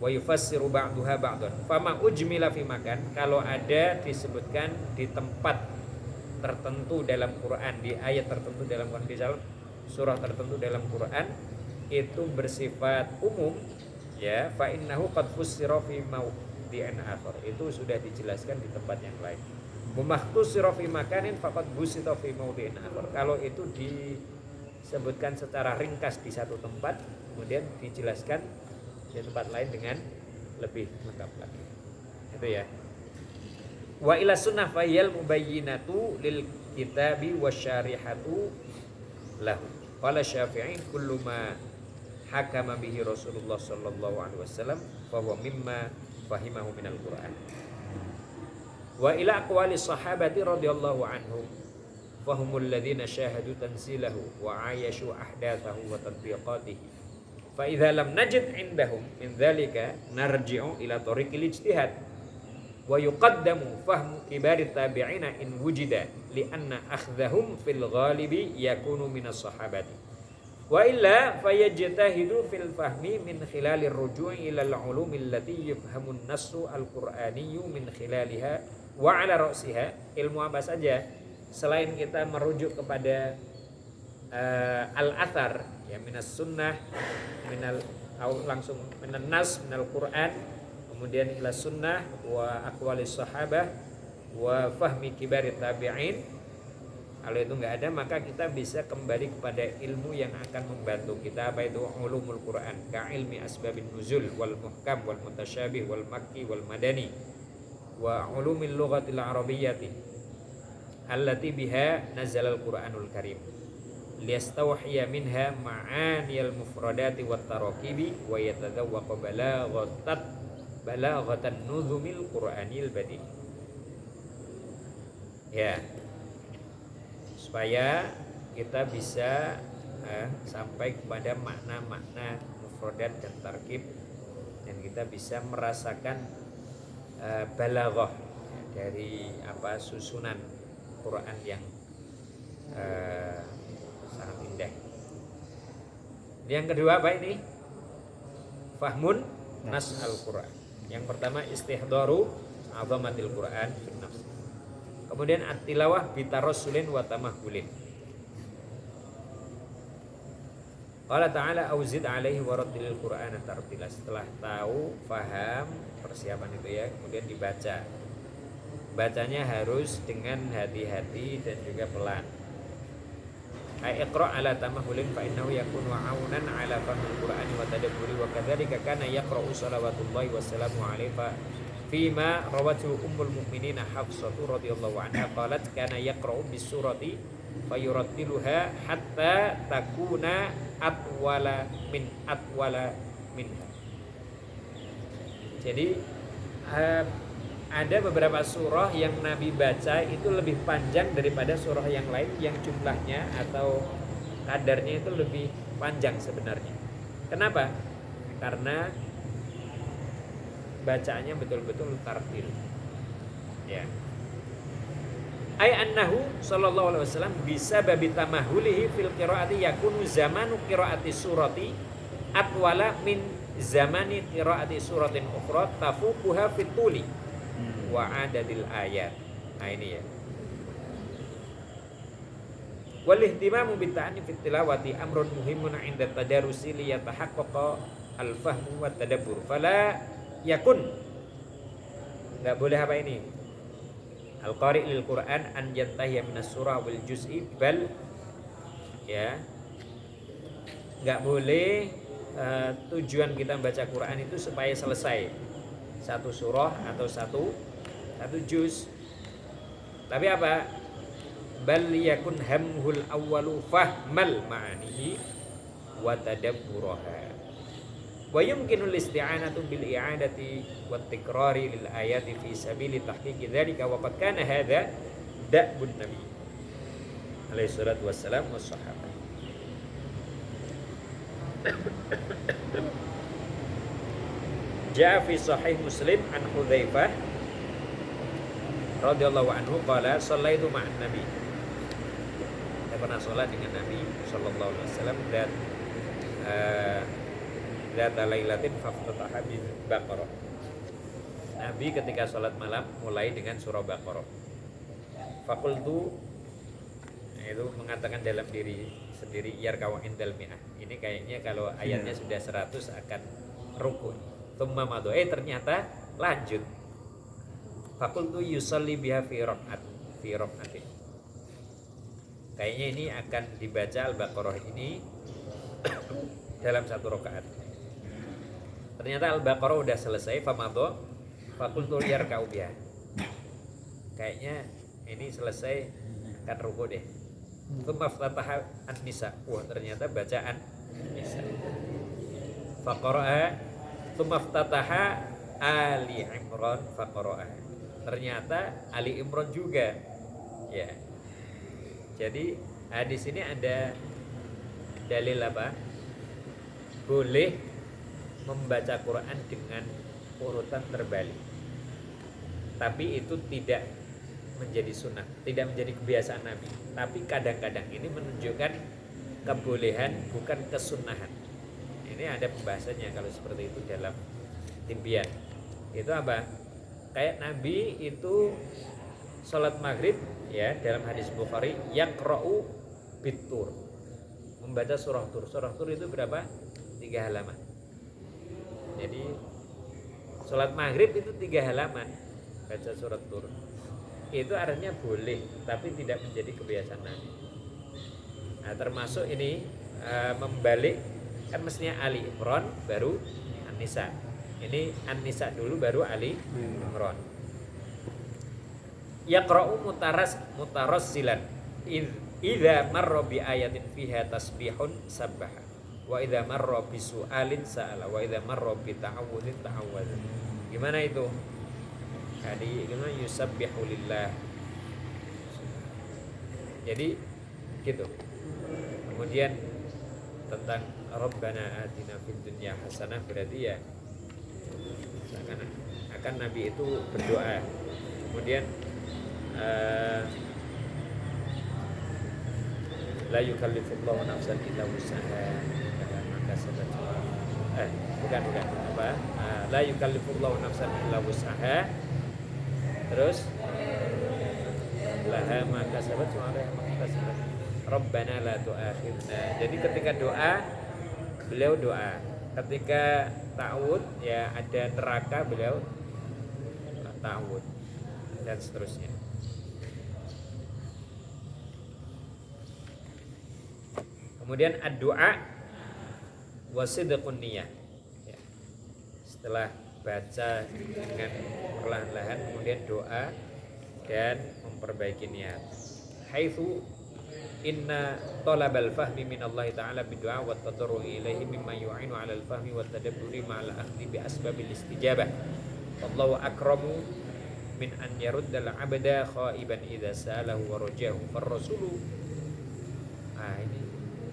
wa yufassiru ba'duha ba'dan. Fama ujmila fi makan, kalau ada disebutkan di tempat tertentu dalam Quran, di ayat tertentu dalam Quran, di surah tertentu dalam Quran, itu bersifat umum ya, fa innahu qad fussira fi mawdi'in akhar, itu sudah dijelaskan di tempat yang lain. Mumakhtusira fi makanin faqad busita fi mawdi'in akhar, kalau itu disebutkan secara ringkas di satu tempat kemudian dijelaskan di tempat lain dengan lebih lengkap lagi. Itu ya. Wa ila sunnah fayyal mubayyinatu lil kitabi wasyarihatu lahu. Qala Syafi'i kullu ma hakama bihi Rasulullah sallallahu alaihi wasallam fa huwa mimma fahimahu minal Qur'an. Wa ila aqwali sahabati radhiyallahu anhum fahumul ladzina syahadu tanzilahu wa ayashu ahdathahu wa tatbiqatihi. Fa idza lam najid indahum min dzalika narji'u ila tariqil ijtihad wa yuqaddamu fahmu kibarit tabi'ina in wujida li anna akhdhahum fil ghalibi yakunu minas sahabati wa illa fayajtahidu fil fahmi min khilalir ruju'i ila al-ulum allati yafhamun nassu al-qur'aniyyu min khilaliha wa ala ra'siha. Ilmu apa saja selain kita merujuk kepada al-athar ya, minas sunnah, minal langsung minan nas, minal Qur'an, kemudian ila sunnah wa aqwalis sahabah wa fahmi kibarit tabi'in. Kalau itu enggak ada, maka kita bisa kembali kepada ilmu yang akan membantu kita, apa itu ulumul Qur'an, ka ilmi asbabin nuzul wal muhkam wal mutasyabih wal makki wal madani wa ulumil lughatil arabiyyati allati biha nazalal Qur'anul Karim liyastawhiya minha ma'aniyal mufradati wat tarakibi wa yatadawwaqa balaghatan nuzumil Qur'anil badi. Ya, supaya kita bisa sampai kepada makna-makna mufradat dan tarkib, dan kita bisa merasakan balaghah dari susunan Quran yang sangat indah. Yang kedua apa ini? Fahmun nas al-Quran. Yang pertama istihdaru azamatil Quran fil nafs. Kemudian at-tilawah bitarassulin wa tamahulin. Qala ta'ala auzid alaihi wa rattilil Qur'ana tartila. Setelah tahu, paham, persiapan itu ya, kemudian dibaca. Bacanya harus dengan hati-hati dan juga pelan. Iqra' ala tamahulin fa innahu yakunu aunan ala fahmil Qur'ani wa tadabburi wa kadzalika kana yaqra'u salawatullahi wassalamu alaihi fa fima rawatu ummul mu'minin Hafsah radhiyallahu anha qalat kana yaqra'u bis surati fayurattiluha hatta takuna atwala minha. Jadi ada beberapa surah yang Nabi baca itu lebih panjang daripada surah yang lain yang jumlahnya atau kadarnya itu lebih panjang sebenarnya. Kenapa? Karena bacaannya betul-betul tartil. Ya. Ay annahu sallallahu alaihi wasallam bisa babi tamahulihi fil qiraati yakunu zamanu qiraati surati atwala min zamani qiraati suratin ukhra tafuquha fit tuli wa adadil ayat. Nah ini ya. Wal ihtimamu bi ta'ani fi tilawati amrun muhimun 'inda tadarusi li yatahaqqaqa al-fahmu wa tadabbur. Fala yakun, enggak boleh apa ini? Al-qari' lil Qur'an an yantahiya minas surah wal juz'i bal, ya. Enggak boleh tujuan kita membaca Quran itu supaya selesai satu surah atau satu juz. Tapi apa? Bal yakun hamhul awwalu fahmal ma'anihi wa tadabburaha. Wa yumkinu al-isti'anatu bil i'adati wat tikrari lil ayati fi sabili tahqiqi dzalika wa qad kana hadza da'bun nabi alaihi salatu wassalam was sahabah. Ja'a fi sahih Muslim an Hudzaifah radhiyallahu anhu qala shallaitu ma'an nabi. Saya pernah sholat dengan Nabi sallallahu alaihi wasallam dan dzata lailatin faftataha bil Baqarah. Nabi ketika sholat malam mulai dengan surah Baqarah. Faqultu, itu mengatakan dalam diri sendiri, yarka'u indal mi'ah. Ini kayaknya kalau ayatnya sudah 100 akan rukun. Tsumma madu, ternyata lanjut. Faqultu yusalli biha fi rak'atin. Kayaknya ini akan dibaca Al-Baqarah ini dalam satu rakaat. Ternyata Al-Baqarah udah selesai, famadu faqultu yarka'u biha. Kayaknya ini selesai akan ruku deh. Tsumma ftataha an-nisa. Wah, ternyata bacaan Nisa. Faqara'a tsumma ftataha Ali Imran faqara'a. Ternyata Ali Imran juga. Ya. Jadi di sini ada dalil apa? Boleh membaca Quran dengan urutan terbalik. Tapi itu tidak menjadi sunnah, tidak menjadi kebiasaan Nabi. Tapi kadang-kadang ini menunjukkan kebolehan, bukan kesunnahan. Ini ada pembahasannya kalau seperti itu dalam Tibyan. Itu apa? Kayak Nabi itu sholat maghrib, ya, dalam hadis Bukhari, yaqra'u bit-tur, membaca surah Tur. Surah Tur itu berapa? 3 halaman. Jadi sholat maghrib itu 3 halaman baca surat Tur. Itu artinya boleh, tapi tidak menjadi kebiasaan Nabi. Nah, termasuk ini membalik, kan mestinya Ali Imran baru An-Nisa. Ini An-Nisa dulu baru Ali Imran. Yaqra'u mutarassilan idza marra bi ayatin fiha tasbihun sabbaha wa idza marra bi su'alin sa'ala wa idza marra bi ta'awudin ta'awwadha. Gimana itu? Tadi gimana? Yusabbihu lillah. Jadi gitu. Kemudian tentang Rabbana atina fid dunya hasanah, berarti ya akan Nabi itu berdoa. Kemudian la yukallifullahu nafsan illa wus'aha, maka bukan apa? La yukallifullahu nafsan illa wus'aha. Terus laha ma kasabat wa 'alaiha ma kasabat. Rabbana la tu'akhidna. Jadi ketika doa, beliau doa. Ketika ta'awud, ya ada neraka, beliau ta'awud, dan seterusnya. Kemudian ad-du'a wa sidqun niyah. Ya. Setelah baca dengan perlahan-lahan, kemudian doa dan memperbaiki niat. Haitsu inna talabal fahmi min Allah ta'ala bidu'a wa tadarru'i ilaihi mimma yu'inu 'ala al-fahmi wa tadabburi ma'al akhdhi bi asbabil istijabah. Wallahu akramu min an yaruddal 'abda khaiban idza sa'alahu wa rajahu. Ar-rasulu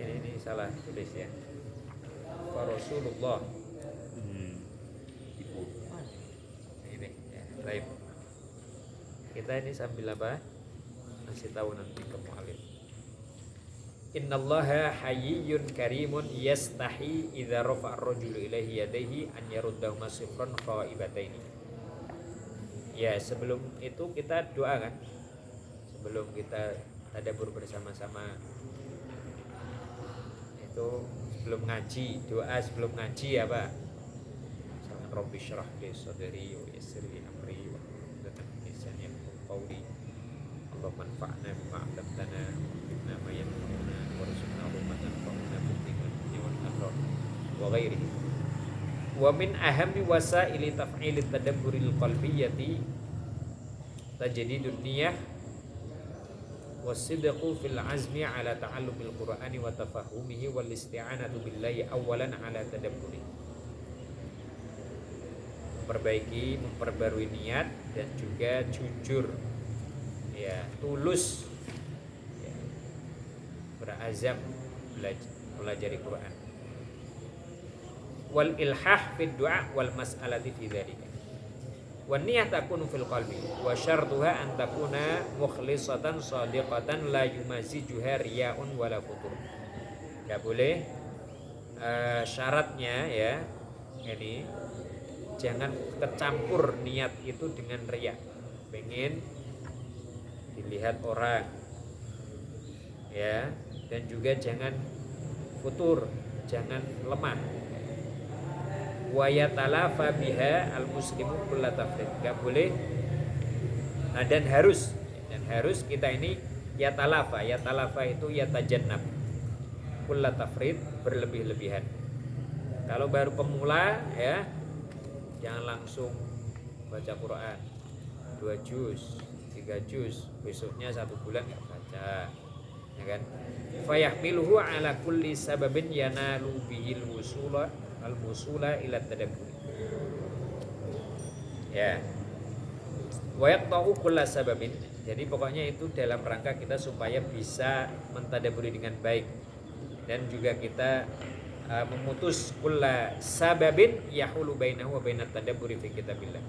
ini salah tulis ya. Fa Rasulullah. Ini ya, baik. Kita ini sambil apa? Masih tahu nanti ke mu'alif. Innallaha hayyun karimun yastahi idza rafa'a ar-rajulu ilaihi yadayhi an yaruddahuma sifran khaibataini. Ya, sebelum itu kita doa kan? Sebelum kita tadabbur bersama-sama. Itu sebelum ngaji, doa sebelum ngaji apa? Misalkan Rabbi syrah li sadri wa yassir li amri wa hlul lisani yafqahu qawli. Allahumma anfa'na bima 'allamtana wa ma yanfa'una warzuqna ilman yanfa'una fid dunya wal akhirah wa ghairihi. Wa min ahammi wasaili taf'ili tadabburil qalbiyyati tajdidun niyyah wasidqu fil azmi ala ta'allumil qur'ani wa tafahumihi wal isti'anatu billahi awalan ala tadabburi. Memperbarui niat dan juga jujur, ya, tulus, ya, berazam belajar Quran. Wal ilhah fid du'a wal mas'alati fi dzalika. Wan niyyah takunu fil qalbi wa syartuha an takuna mukhlisatan shadiqatan la yumazijuha riya'un wala futur. Enggak boleh syaratnya, ya, ini jangan kecampur niat itu dengan riya, pengen dilihat orang, ya, dan juga jangan futur, jangan lemah. Wa yatalafa biha al-muslimu kulla tafrid. Enggak boleh dan harus kita ini yatalafa itu yatajannab kulla tafrid, berlebih-lebihan. Kalau baru pemula, ya, jangan langsung baca Quran 2 juz, 3 juz, besoknya 1 bulan enggak baca, ya kan? Fayahmiluhu ala kulli sababin yanalu bihil wusula al-wusula ila tadabbur. Ya. Wa yaqta'u kulla sababin. Jadi pokoknya itu dalam rangka kita supaya bisa mentadabburi dengan baik dan juga kita memutus kulla sababin yahulu bainahu wa bainat tadabburi fi kitabillah.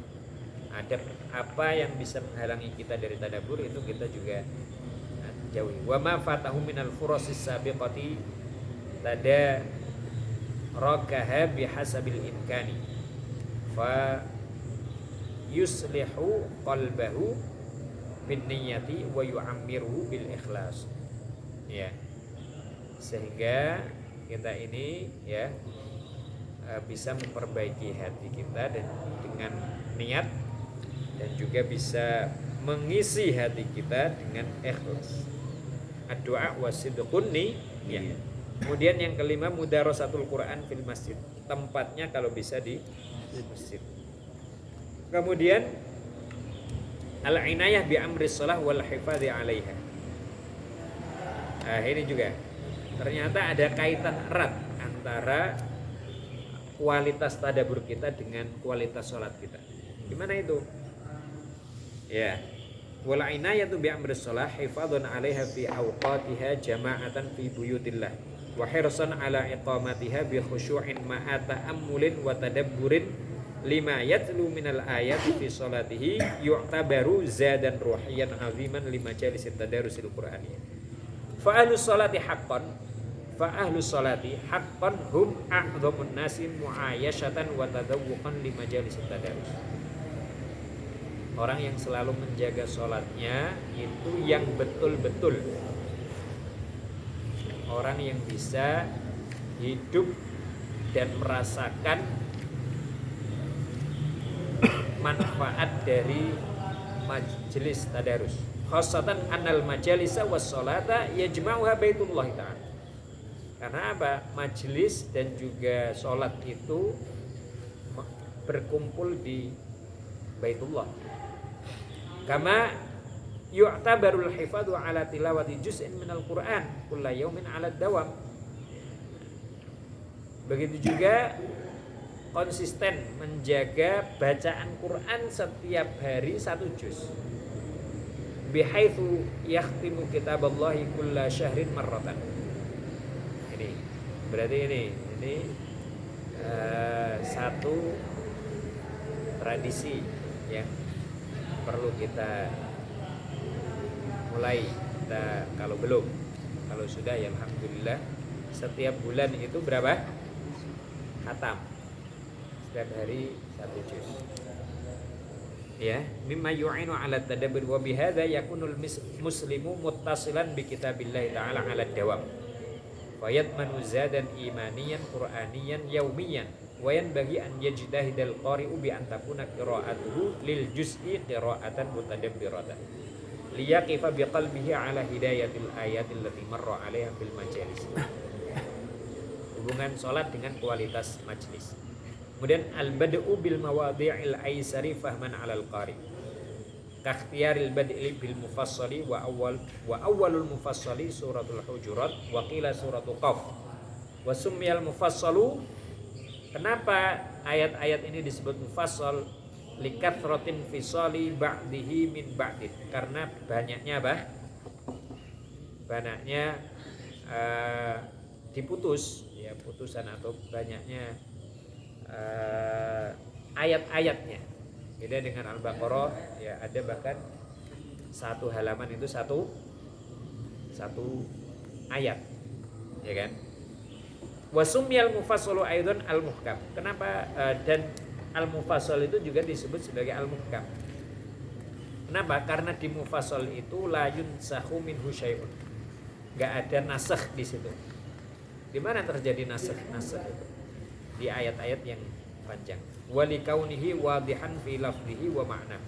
Ada apa yang bisa menghalangi kita dari tadabbur itu kita juga jauhi. Wa ma fatahu minal furasis sabiqati tada rakaha bihasabil imkani fa yuslihu qalbahu bin niyyati wa yu'ammiruhu bil ikhlas, ya, sehingga kita ini, ya, bisa memperbaiki hati kita dan dengan niat dan juga bisa mengisi hati kita dengan ikhlas. Ad-du'a wasidqun niyyah. Kemudian yang kelima, mudarasatul Quran fil masjid. Tempatnya kalau bisa di masjid. Kemudian al-inayah bi amri shalah wal hifadzi 'alaiha. Nah, ini juga ternyata ada kaitan erat antara kualitas tadabbur kita dengan kualitas sholat kita. Gimana itu? Ya. Wal inayatu bi amri shalah hifadzun 'alaiha fi awqatiha jama'atan fi buyutillah wa hirsan 'ala iqamatiha bi khusyu'in ma'a ta'ammulin wa tadabburin lima yatlu minal ayati fi sholatihi yu'tabaru zadan ruhiyan 'aziman lima jalisit tadarusil qur'aniyah. Fa ahlus sholati haqqan hum a'dhamun nasi mu'ayyashatan wa tadawwuqan lima jalisit tadarus. Orang yang selalu menjaga sholatnya itu yang betul-betul orang yang bisa hidup dan merasakan manfaat dari majelis tadarus. Khassatan annal majalisa was sholata yajma'uha baitullah ta'ala. Karena apa? Majelis dan juga sholat itu berkumpul di Baitullah. Kama yu'tabarul hifadhu ala tilawati juz'in minal Qur'an kulla yaumin ala dawam. Begitu juga konsisten menjaga bacaan Quran setiap hari 1 juz. Bihaitsu yakhtimu kitaballahi kulla syahrin marratan. Ini berarti ini satu tradisi yang perlu kita mulai. Kalau sudah ya alhamdulillah. Setiap bulan itu berapa? Khatam. Setiap hari 1 juz. ya, mimma yu'inu 'ala tadabbur wa bihadza yakunul muslimu muttasilan bi kitabillahi ta'ala 'ala dawam. Wa yatmanu zadan imaniyan qur'aniyan yaumiyan wa yanbaghi an yajtahidal qari'u bi an takuna qira'atuhu lil juz'i qira'atan mutadabbiratan liyaqifa biqalbihi 'ala hidayatil ayatil lati marra 'alaiha fil majalis. Hubungan salat dengan kualitas majlis. Kemudian al-bad'u bil mawadhi'il aisari fahman 'alal qari. Kakhtiyaril bad'i bil mufassali wa awwalul mufassali suratul hujurat wa qila suratul qaf. Wa summiyal mufassalu, kenapa ayat-ayat ini disebut mufassal? Likathratin fisali ba'dihi min ba'din, karena banyaknya apa? Banyaknya diputus, ya, putusan atau banyaknya ayat-ayatnya. Beda dengan Al-Baqarah, ya, ada bahkan satu halaman itu satu ayat, ya kan? Wasumyal mufassalu aidan al-muhkam. Kenapa dan al-mufassal itu juga disebut sebagai al-muhkam? Kenapa? Karena di mufassal itu la yunsakhu minhu syai'un. Enggak ada nasakh di situ. Di mana terjadi nasakh itu? Di ayat-ayat yang panjang. Wali kaunihi wadihan fi lafzihi wa ma'na.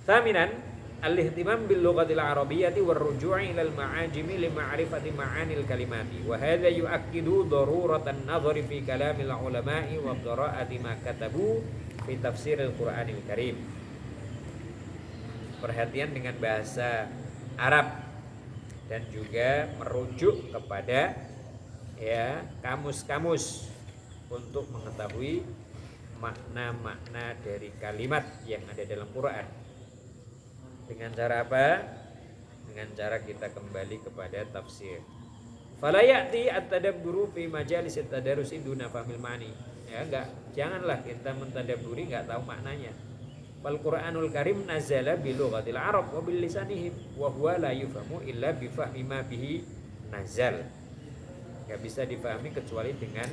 Thaminan, al-ihtimam bil lughatil arabiyyati war ruju'i ilal ma'ajimi li ma'rifati ma'anil kalimati wa hadha yu'akkidu daruratan nadhari fi kalamil ulama'i wa qira'ati ma katabu fi tafsiril Qur'anil Karim. Perhatian dengan bahasa Arab dan juga merujuk kepada, ya, kamus-kamus untuk mengetahui makna-makna dari kalimat yang ada dalam Quran. Dengan cara apa? Dengan cara kita kembali kepada tafsir. Fala ya'ti at-tadabburu fi majalis at-tadarusi duna fahmil ma'ani. Ya, janganlah kita mentadabburi enggak tahu maknanya. Fal Qur'anul Karim nazala bi lughatil Arab wa bil lisanihim wa huwa la yufhamu illa bi fahmi ma bihi nazal. Enggak bisa difahami kecuali dengan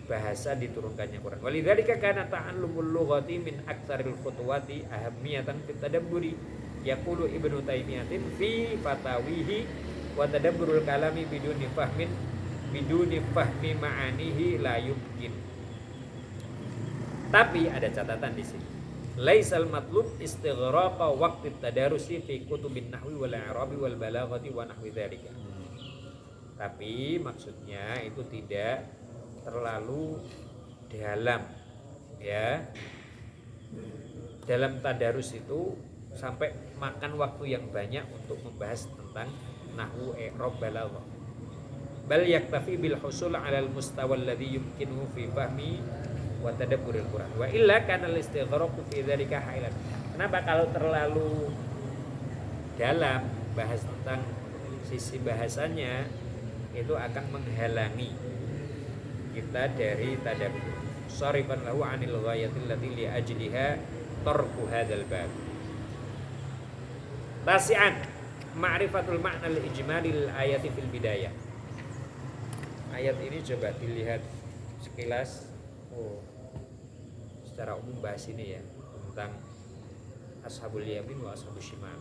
bahasa diturunkannya Quran. Walidzalika kana ta'allumul lughati min aktsaril khutuwati ahammiyatan fit tadabburi. Yaqulu Ibnu Taimiyah fi fatawihi wa tadabburul kalami biduni fahmi ma'anihi la yumkin. Tapi ada catatan di sini. Laisal matlub istighraqa waqti tadarusi fi kutubin nahwi wal i'rabi wal balaghati wa nahwi dzalika. Tapi maksudnya itu tidak terlalu dalam, ya. Dalam tadarus itu sampai makan waktu yang banyak untuk membahas tentang nahwu, i'rab, balaghah. Bal yaktafi bil husul 'ala al mustawa alladhi yumkinuhu fi fahmi wa tadabburil Qur'an. Wa illa kana al istighraqu fi dzalika hailan. Kenapa? Kalau terlalu dalam bahas tentang sisi bahasanya, itu akan menghalangi kita dari tadabbur. Sarifan lahu 'anil ghayatil lati li ajliha tarku hadzal bab. Tasi'an, ma'rifatul ma'na al-ijmalil ayati fil bidayah. Ayat ini coba dilihat sekilas. Secara umum bahas ini, ya, tentang ashabul yamin wa ashabul shimal,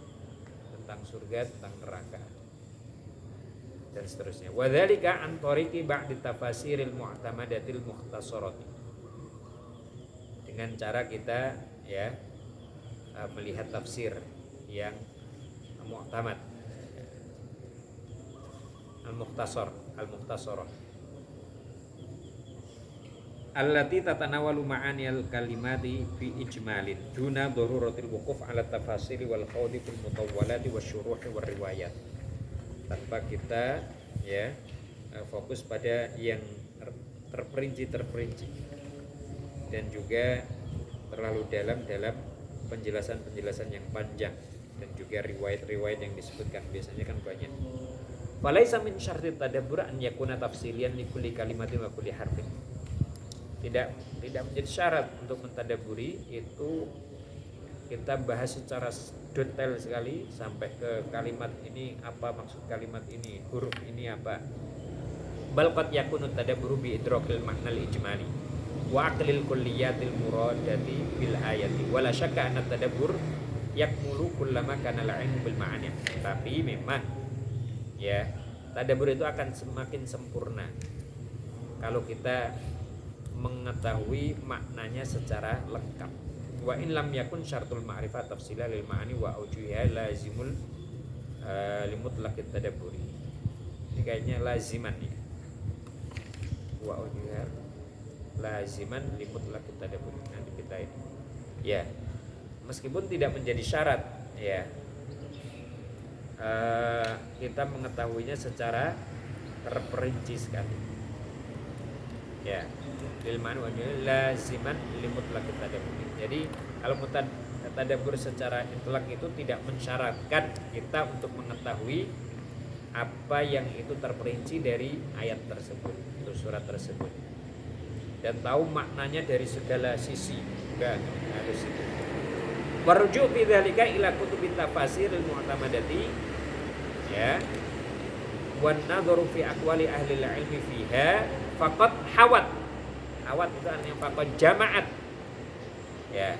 tentang surga, tentang neraka, dan seterusnya. Wa dzalika an tariqi ba'di tafasiril mu'tamadatil mukhtasarati. Dengan cara kita, ya, melihat tafsir yang mu'tamad, al-mukhtasarah allati tatanawalu ma'aniyal kalimati fi ijmalin duna daruratil wuquf 'ala tafasili wal khawdi fil mutawwalati wasyuruhi war riwayat, tanpa kita, ya, fokus pada yang terperinci dan juga terlalu dalam penjelasan yang panjang, dan juga riwayat-riwayat yang disebutkan biasanya kan banyak. Falaisa min syartit tadabbur an yakuna tafsilian li kulli kalimatin wa kulli harfin. Tidak menjadi syarat untuk mentadabburi itu kita bahas secara detail sekali sampai ke kalimat ini apa maksud kalimat ini, huruf ini apa. Bal qad yakunu tadabburu bi idrakil ma'nal ijmali. wa aqlil kulliyatil muradati bil ayati wala syakka anna tadabbur yakmulu kullama kana al-'ilmu bil ma'ani. Tapi memang ya, tadabbur itu akan semakin sempurna kalau kita mengetahui maknanya secara lengkap. Wa in lam yakun syartul ma'rifat tafsila lil ma'ani wa aujuha lazimul limutlaqit tadabburi. Ini kayaknya laziman ya. Wa aujuha laziman limutlaqit tadabburi. Nanti kita ini. Ya. Meskipun tidak menjadi syarat ya. Kita mengetahuinya secara terperinci sekali. Ya. Ilman wa laziman limutlaqit tadabburi. Jadi kalau tadabbur secara intelek itu tidak mensyaratkan kita untuk mengetahui apa yang itu terperinci dari ayat tersebut atau surat tersebut dan tahu maknanya dari segala sisi. Enggak harus itu. Warju' fi dzalika ila kutubit tafasir al-mu'tamadati ya. Wan nadharu fi aqwali ahli al-ilmi fiha faqad hawat itu artinya faqad jama'at ya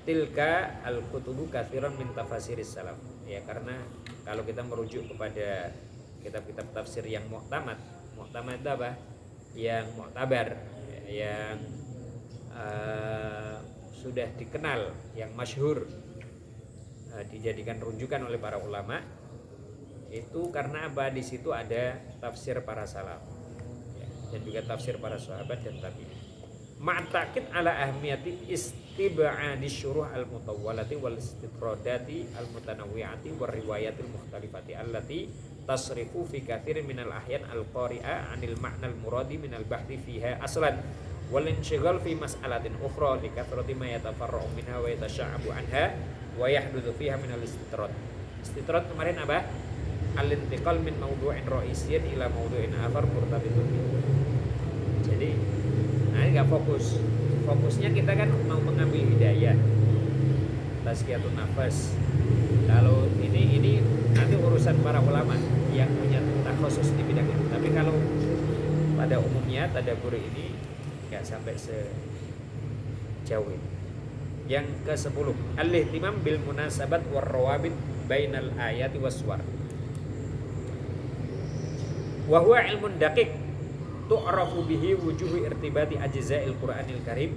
tilka al-kutubu katsiran min tafasiris salaf ya, karena kalau kita merujuk kepada kitab-kitab tafsir yang mu'tamad itu apa? Yang mu'tabar, yang sudah dikenal, yang masyhur, dijadikan rujukan oleh para ulama. Itu karena apa? Di situ ada tafsir para salaf ya, dan juga tafsir para sahabat dan tabi'in. Ma'taqid ala ahmiyati istib'ani syuruh al-mutawwalati wal istitradati al-mutanawwi'ati war riwayatil mukhtalifati allati tasrifu fi katsirin minal ahyan al-qari'a 'anil ma'nal muradi minal bahthi fiha aslan wal inshighal fi mas'alatin ukhra li kathrati ma yatafarra'u minha wa yatasha'abu anha wa yahdutsu fiha minal istitrad. Istitrad kemarin apa? Al-intiqal min mawdu'in ra'isiyyin ila mawdu'in akhar murtabitun. Jadi nah ini enggak fokusnya kita kan mau mengambil hidayah, tazkiyatun nafas. Kalau ini nanti urusan para ulama yang punya takhusus di bidang itu. Tapi kalau pada umumnya tadabbur ini enggak sampai sejauh ini. Yang ke-10, al-ihtimam bil munasabat war rawabit bainal ayati was suwar. Wa huwa ilmun daqiq tu'rafu bihi wujuhu irtibati ajza'il Qur'anil Karim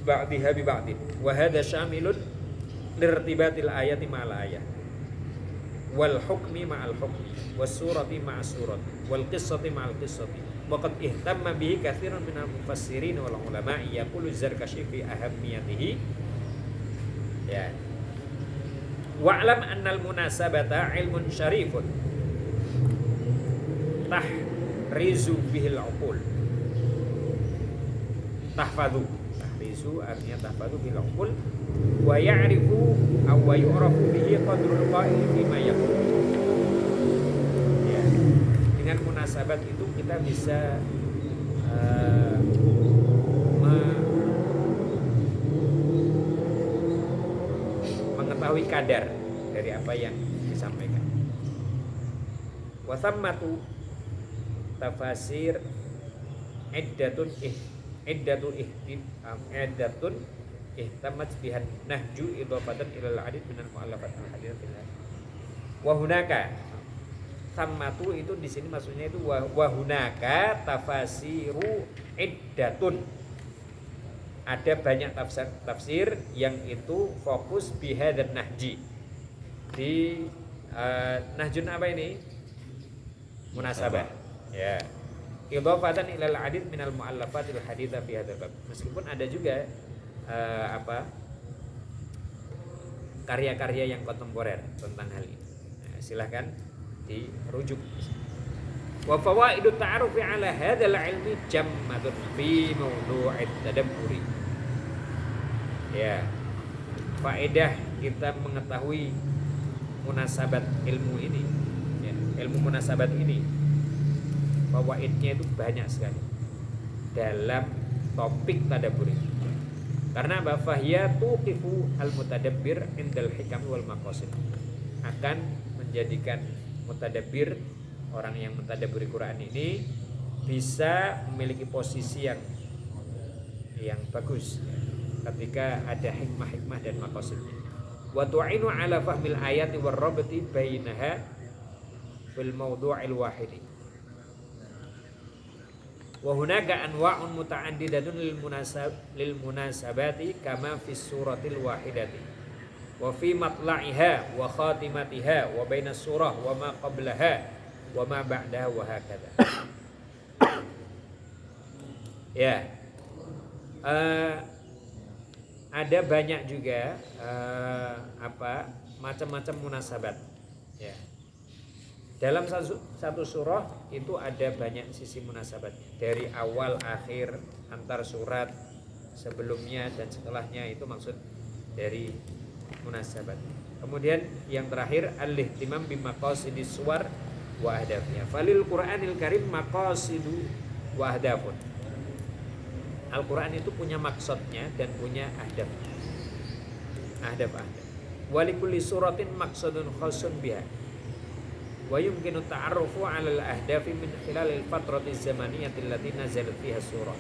ba'dihha bi ba'din wa hadha syamilun lirtibatil ayati ma'al ayat wal hukmi ma'al hukmi was surati ma'as surati wal qissati ma'al qissati wa qad ihtamma bihi katsirun minal mufassirin wal ulama'i yaqulu Zarkashi fi ahammiyatihi ya wa'lam annal munasabata ilmun syarifun tahrizu bihil uqul. Tahrizu artinya tahfadhu bihil uqul wa ya'rifu aw wa yu'rafu bihi qadrul qa'il fima yaqul. Ya. Dengan munasabat itu kita bisa mengetahui kadar dari apa yang disampaikan. Wa thammatu tafasir iddatun ihtamat bihan nahju idhafatan ilal adid minal mu'allafat al-hadith wa hunaka sammatu itu di sini maksudnya itu wa hunaka tafasiru iddatun, ada banyak tafsir yang itu fokus bihadan nahji di nahjun apa ini munasabah ya idhafatan ilal adid minal mu'allafatil haditha fi hadzal bab. Meskipun ada juga karya-karya yang kontemporer tentang hal ini. Nah, silahkan dirujuk. Wa fawaidu ta'arufi ala hadzal ilmi jammatun fi mawdu'it tadabburi. Ya. Faedah kita mengetahui munasabat ilmu ini, ya, ilmu munasabat ini. Fawaidnya itu banyak sekali dalam topik tadabbur ini. Karena bahaya tuqifu al-mutadabbir indal hikam wal maqasid, akan menjadikan mutadabbir orang yang mentadabburi Quran ini bisa memiliki posisi yang bagus ketika ada hikmah-hikmah dan maqasidnya. Wa tu'inu ala fahmil ayati war rabti bainaha fil mawdu'il wahidi. Wa hunaka anwa'un muta'addidatun lil munasabati kama fi suratil wahidati wa fi matla'iha wa khatimatiha wa baina surah wa ma qablaha wa ma ba'daha wa hakadha. Ya, ada banyak juga macam-macam munasabat. Ya, dalam satu surah itu ada banyak sisi munasabat, dari awal akhir, antar surat, sebelumnya dan setelahnya, itu maksud dari munasabat. Kemudian yang terakhir al-ihtimam bimaqasidis suwar wa ahdafiha. Falil Qur'anil Karim maqasidu wa ahdafun. Al-Quran itu punya maksudnya dan punya ahdaf. Walikulli suratin maksudun khasun biha. Wa yumkinu ta'arrufu 'ala al-ahdafi min khilalil fatrati zamaniyati allati nazalat fiha surah.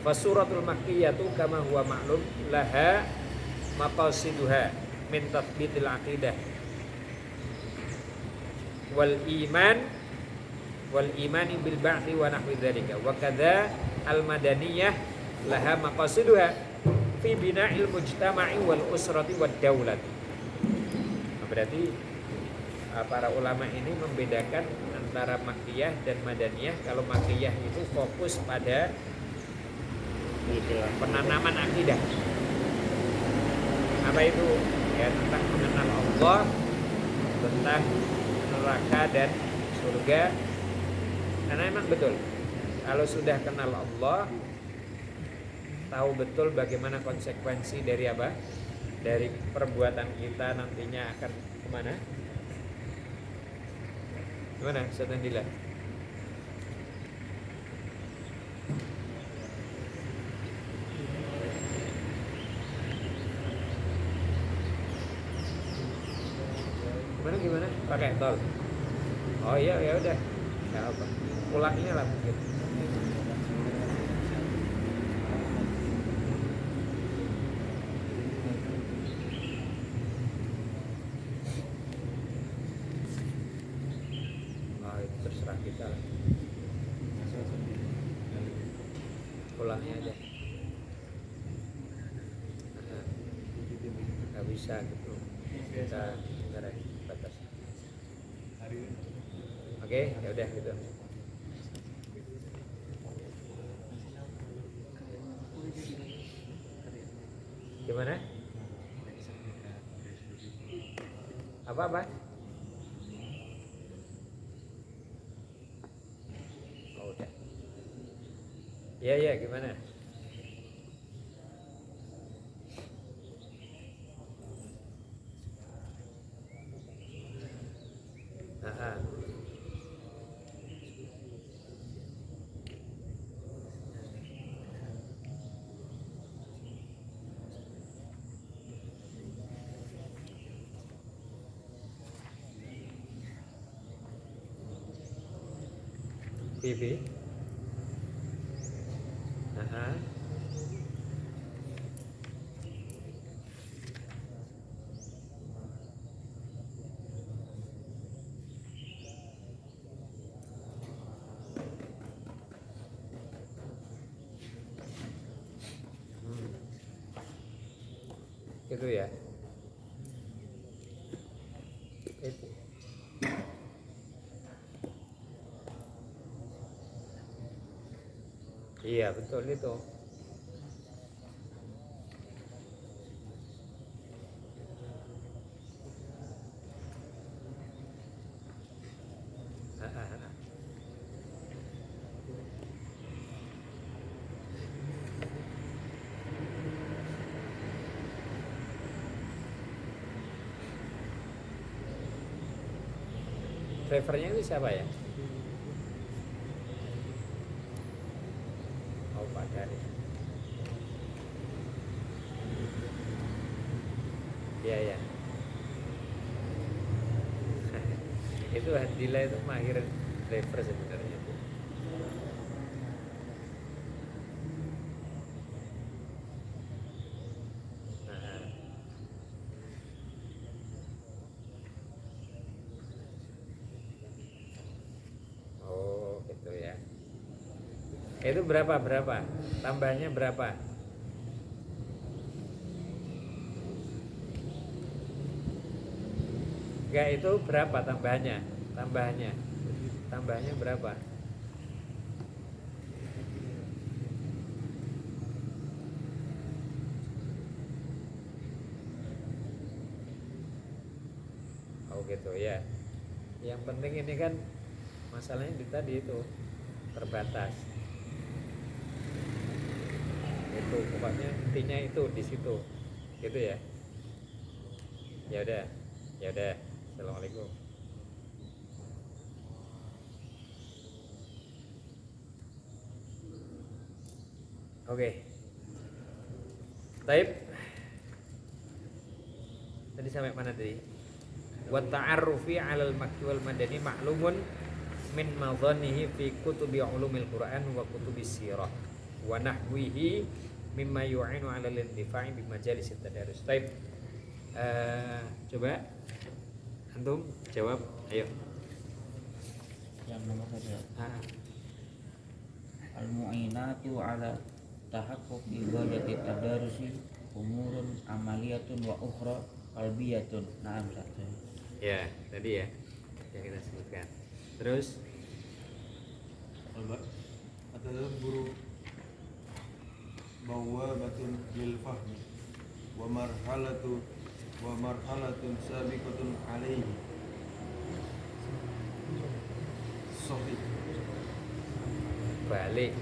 Fasuratul makkiyatu kama huwa ma'lum laha maqasiduha min tathbitil aqidah wal imani bil ba'thi wa nahwi dzalika. Wa kadza al-madaniyah laha maqasiduha fi bina'il mujtama'i wal usrati wad daulati. Berarti para ulama ini membedakan antara makkiyah dan madaniyah. Kalau makkiyah itu fokus pada penanaman akidah. Apa itu? Ya, tentang mengenal Allah, tentang neraka dan surga. Karena emang betul, kalau sudah kenal Allah, tahu betul bagaimana konsekuensi dari apa? Dari perbuatan kita nantinya akan kemana? Gimana? Ustaz Andila? Gimana? Pakai tol? Oh iya, ya udah. Enggak apa. Pulangnya lah mungkin. Oh, itu terserah kita lah. Pulangnya aja. Nggak bisa gitu. Kita negara batas. Oke, ya udah gitu. Gimana? Apa? Oh, udah. Ya, gimana? TV. Itu ya. Itu. Iya, betul itu. Drivernya itu siapa ya? Oh, Pak Dari. Iya. Itu Hadila itu mahir driver sebenarnya Bu. Nah, oh gitu ya. Itu berapa tambahnya berapa? Enggak, itu berapa tambahnya berapa? Oh gitu ya. Yang penting ini kan masalahnya di tadi itu terbatas. Itu pokoknya intinya itu di situ. Gitu ya. Ya udah. Assalamualaikum. Oke. Taib. Tadi sampai mana tadi? Wa ta'arrufi 'alal makki wal madani ma'lumun min madhanihi fi kutubi ulumil Qur'an wa kutubis sirah wa nahwihi mimma yu'inu 'alal intifa'i bi majalis tadarus. Taib. Coba antum jawab, ayo. Yang nomor 1. Al-mu'inatu ala tahaqquqi ghayati tadarusi umurun amaliyatun wa ukhra qalbiyatun. Naam satu. Ya, tadi ya yang kita sebutkan. Terus At-tadabburu bawabatun lil fahmi wa marhalatun sabiqatun alaihi. Sahih. balik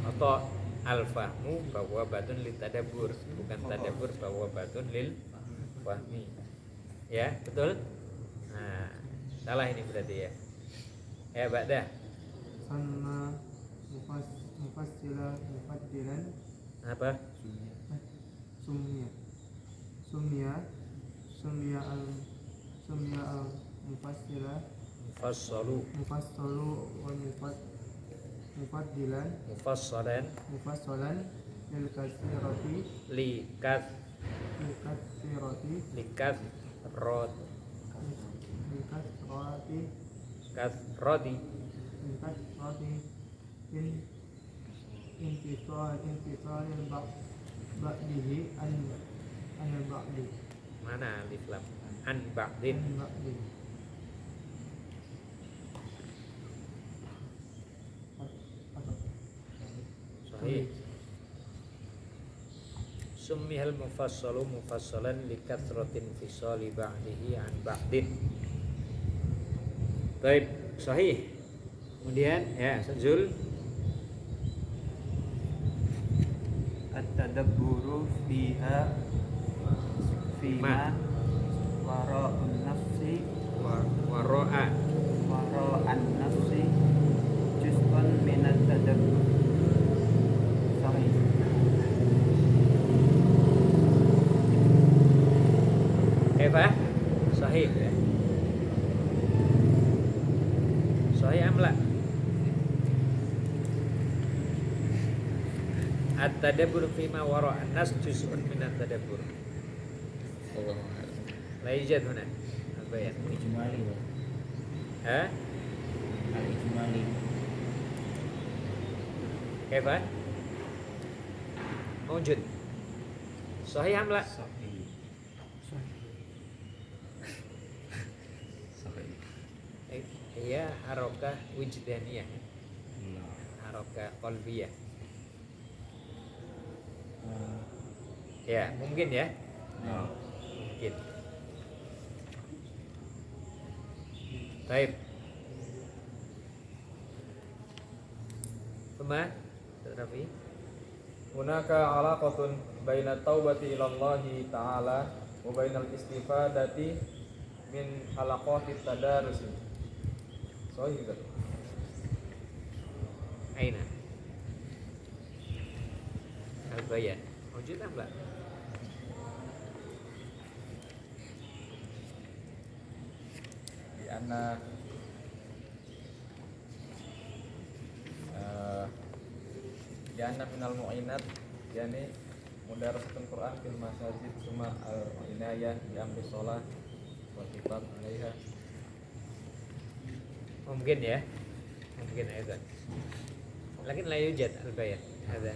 atau al-fahmu bahwa batun lil tadabbur, bukan tadabbur bahwa batun lil fahmi. Ya, betul? Nah, salah ini berarti ya. Ya, Ba'dah. Sama mufassila mufaddilan Apa? sumya al mufassila Mufassalu wal mufaddilan mufassalan lil kasirati likat rod roti intisal ba'dihi an ba'di mana alif lam an ba'din. Sahih. Summihal mufassalu mufassalan likathratin fisali ba'dihi an ba'din. Baik, sahih. Kemudian ya, Zul. At-tadabburu fiha Ma. wara'un nafsi Waro'a wara'an nafsi juz'un minat tadabbur. Sahih. Kaifa? Sahih ya. Sahih amla. At-tadabbur fima wara'an nas juz'un minat tadabbur. Allah. La ijad huna. Apa ya? Ijmali. Ha? Al-ijmali. Kaifa? Mawjud. Sahih amla. Sahih. Sahih. Iya, harokah wujdaniyah, Nah. harokah qalbiyah. Ya, mungkin ya. Nah. Mungkin. Baik. Pema, Rafi. Hunaka alaqatun baina taubati ilallahi ta'ala wa bainal istifadati min halaqati tadarusi. Sahih gitu. Aina. Al-bayan. Wujud enggak? Karena minal mu'inat yani mudarasatul Quran fil masajid summa al-inayah bi amri shalah wa kitab 'alaiha. Mungkin ya. Mungkin أيضا. لكن لا يوجد البيان هذا.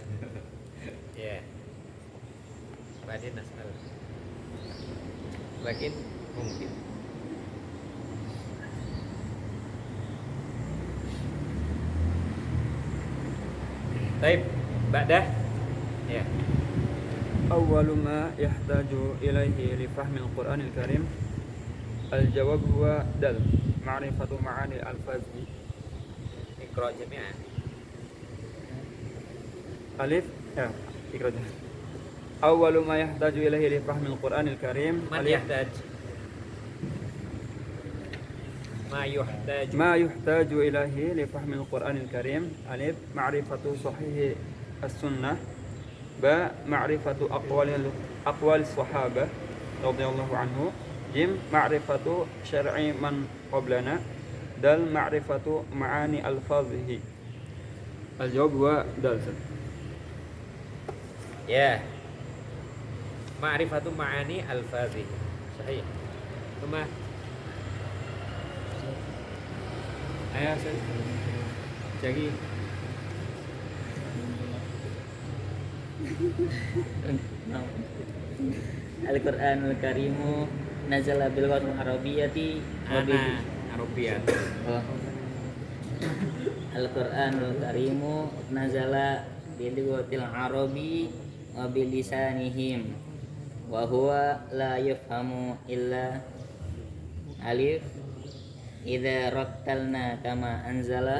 Ya. بعدين نسأل. لكن ممكن. طيب بعده ya. أول ما يحتاج إليه لفهم القرآن الكريم الجواب هو دل معرفة معاني الألفاظ اقرأ جميعا. ألف اقرأ جميعا. أول ما يحتاج إليه لفهم القرآن الكريم من يحتاج؟ ما يحتاج إليه لفهم القرآن الكريم ألف معرفة صحيح السنة ب معرفة أقوال الصحابة رضي الله عنه جيم معرفة شرع من قبلنا دال معرفة معاني ألفاظه. الجواب هو دال. Ya. Ma'rifatu ma'ani al-fadhi. Sahih. ثم Ayah saya jadi Al-Qur'anul Karimu nazala bil lughatil arabiyyati Arabiyat. Al-Qur'anul Karimu nazala bil lughatil arabi wa bil lisanihim wa huwa la yafhamu illa alif idza rattalna kama anzala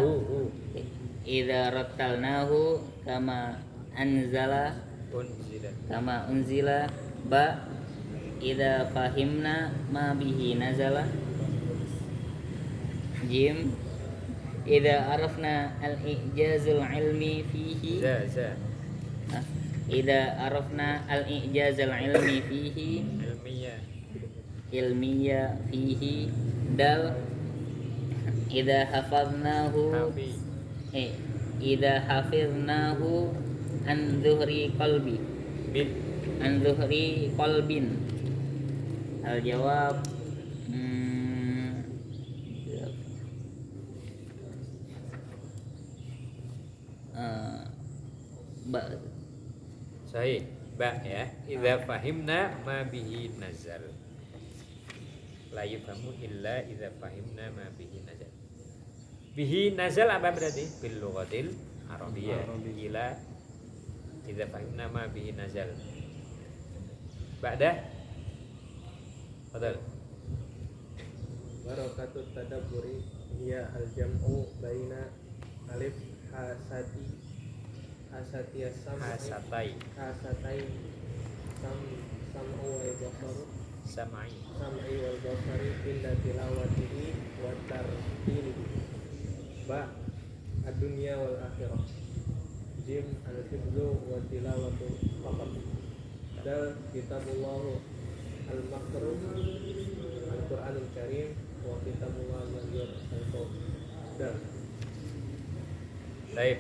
idza rattalnahu kama anzala kama unzila ba idza fahimna ma bihi nazala jim idza arafna al-i'jazul ilmi fihi idza arafna al-i'jazul ilmi fihi ilmiya fihi dal idza hafadnahu idza hafidnahu an dhuhri qalbi an dhuhri qalbin. Al jawab ba Sahih. Ba ya. Idza fahimna ma bihi nazal. La yufhamu illa idza fahimna ma bihi nazal. Bihi nazal apa berarti? Bil lughatil arabiyyah. Ila idza fahimna ma bihi nazal. Ba'da Fadal. Barakatut tadabburi hiya al-jam'u baina alif hasati Hasatai sam'u wal basaru samai. sam'i wal basari inda tilawatihi wa tartilihi ba ad-dunya wal akhirah jim al-hifzu wa tilawatu faqat dal kitabullah al-makrum al-Qur'anul Karim wa kitabullah al-manzur al-qaw dal. Baik,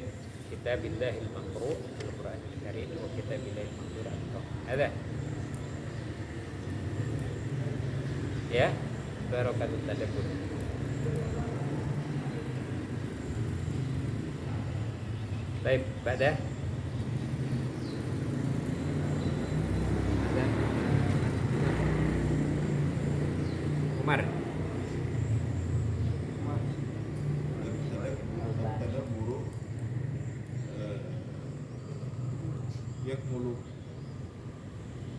kitabillahil maqru' al-Qur'anul Karim wa kitabillahil manzur al-qaw. Ada? Ya, barakatut tadabbur. Baik, pada Umar. Tadabburu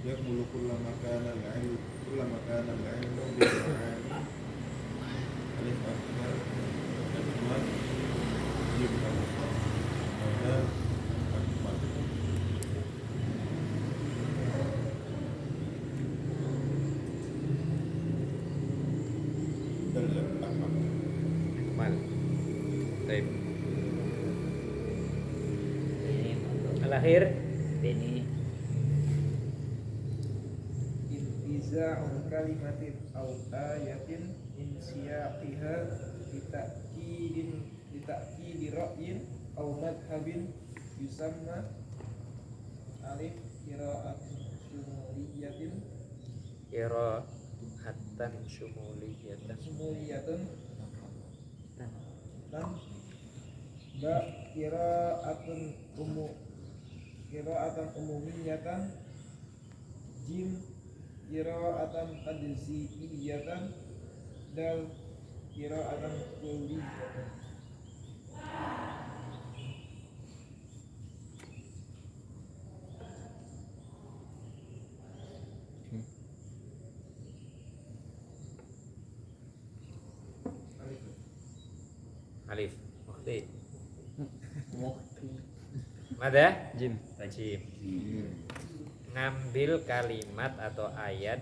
yakmulu kullama kana al-ilmu bil ma'ani alif akbar kedua jim akbar dan akbar dan akbar Mal. Baik. Al-akhir ini Intiza'u kalimatin aw ayatin min siyaqiha lita'kidi ra'yin aw madhabin yusamma alif qira'atin syumuliyatin qira'atan syumuliyatan dan ba qira'atan umumiyatan jim qira'atan tajzi'iyatan dal qira'atan kulliyatan. alif mukhti mada Jim. tajim ngambil kalimat atau ayat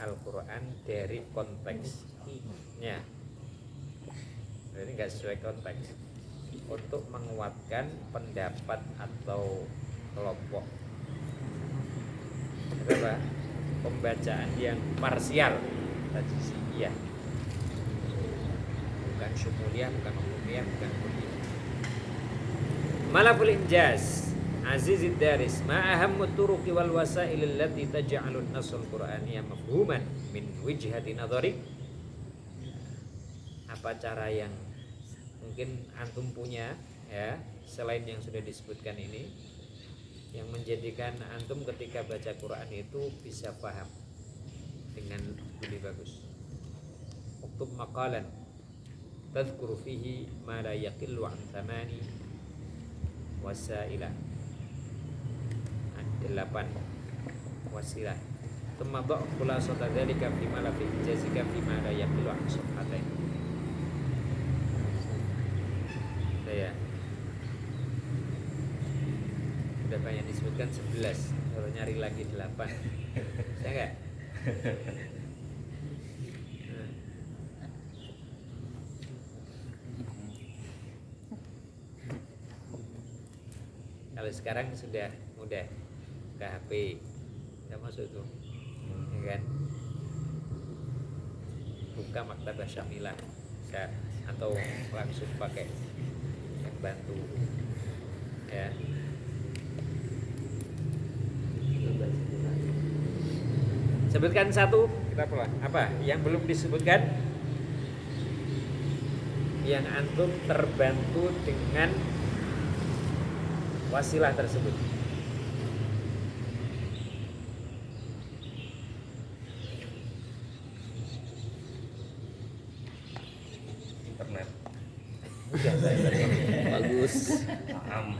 Al-Quran dari konteksnya. Ini nggak sesuai konteks untuk menguatkan pendapat atau kelompok. Apa? Pembacaan yang parsial, tajziyah, bukan syumuliyah, bukan umumiyah, bukan kulliyah. Malaful injaz Azizid Daris ma ahammu turuqi wal wasail allati taj'alu an-nass al-Qur'aniyya mafhuman min wijhati nadhari. Apa cara yang mungkin antum punya ya selain yang sudah disebutkan ini yang menjadikan antum ketika baca Quran itu bisa paham dengan lebih bagus. Uktub maqalan tadhkuru fihi ma la yaqillu an thamani wasailah 8 wasilah. Thumma ba' khulasata dzalika fi ma la fi jazika fi ma la yaqilu an safhatain. Saya sudah banyak disebutkan 11, kalau nyari lagi 8. Saya enggak? Kalau sekarang sudah mudah ke HP, udah masuk tuh, ya kan? Buka Maktabah Syamilah atau langsung pakai yang bantu, ya. Sebutkan satu, kita pulang. Apa yang belum disebutkan? Yang antum terbantu dengan wasilah tersebut. Internet. Bagus. Paham.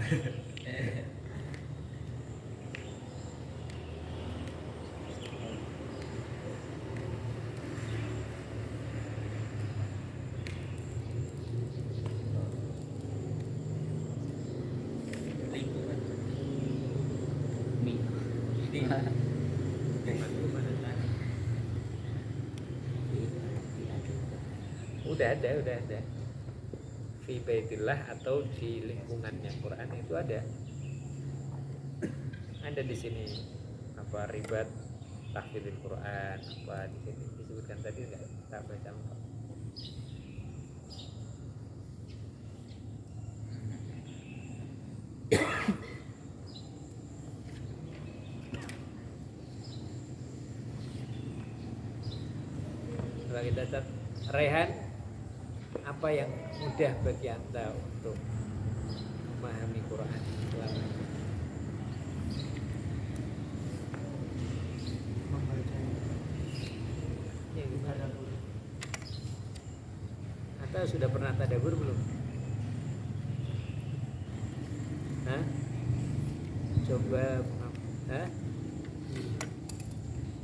Udah ada. Fi baitillah atau di lingkungannya Quran itu ada. Ada di sini apa ribat tahfidzul Quran apa di sini disebutkan tadi enggak tak baca lengkap. Coba kita catat. Rehan, apa yang mudah bagi Anda untuk memahami Quran selama ini? Ya gimana dulu? Atau sudah pernah tadabbur belum? Hah? Coba, hah?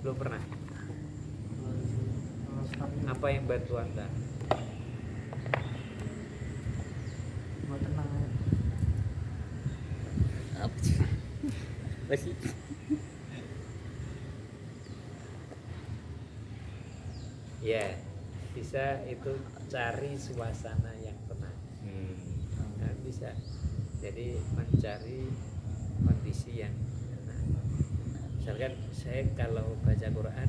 Belum pernah. Apa yang bantu Anda? Apa sih? Apa sih? Ya, bisa itu cari suasana yang tenang. Nah, bisa. Jadi mencari kondisi yang tenang. Misalkan saya kalau baca Quran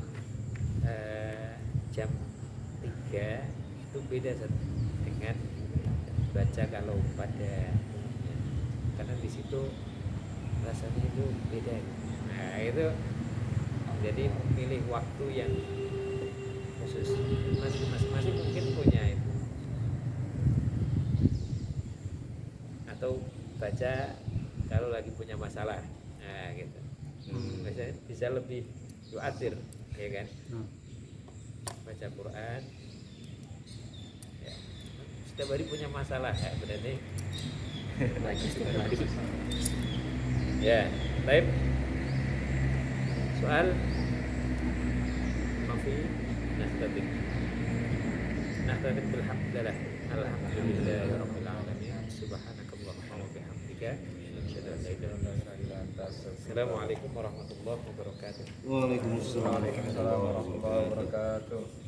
jam 3 itu beda dengan baca kalau pada karena di situ rasanya itu beda. Nah itu jadi memilih waktu yang khusus masing-masing mungkin punya itu, atau baca kalau lagi punya masalah, nah gitu bisa lebih yu'athir, ya kan, baca Quran ya. Setiap hari punya masalah ya, berarti ya, baik. Soal mafi nastatik bil hamdalah alhamdulillahirabbil alamin subhanakallahumma wa bihamdika asyhadu an la ilaha illa anta astaghfiruka wa atubu ilaik. Assalamualaikum warahmatullahi wabarakatuh. Waalaikumsalam. Waalaikumsalam warahmatullahi wabarakatuh.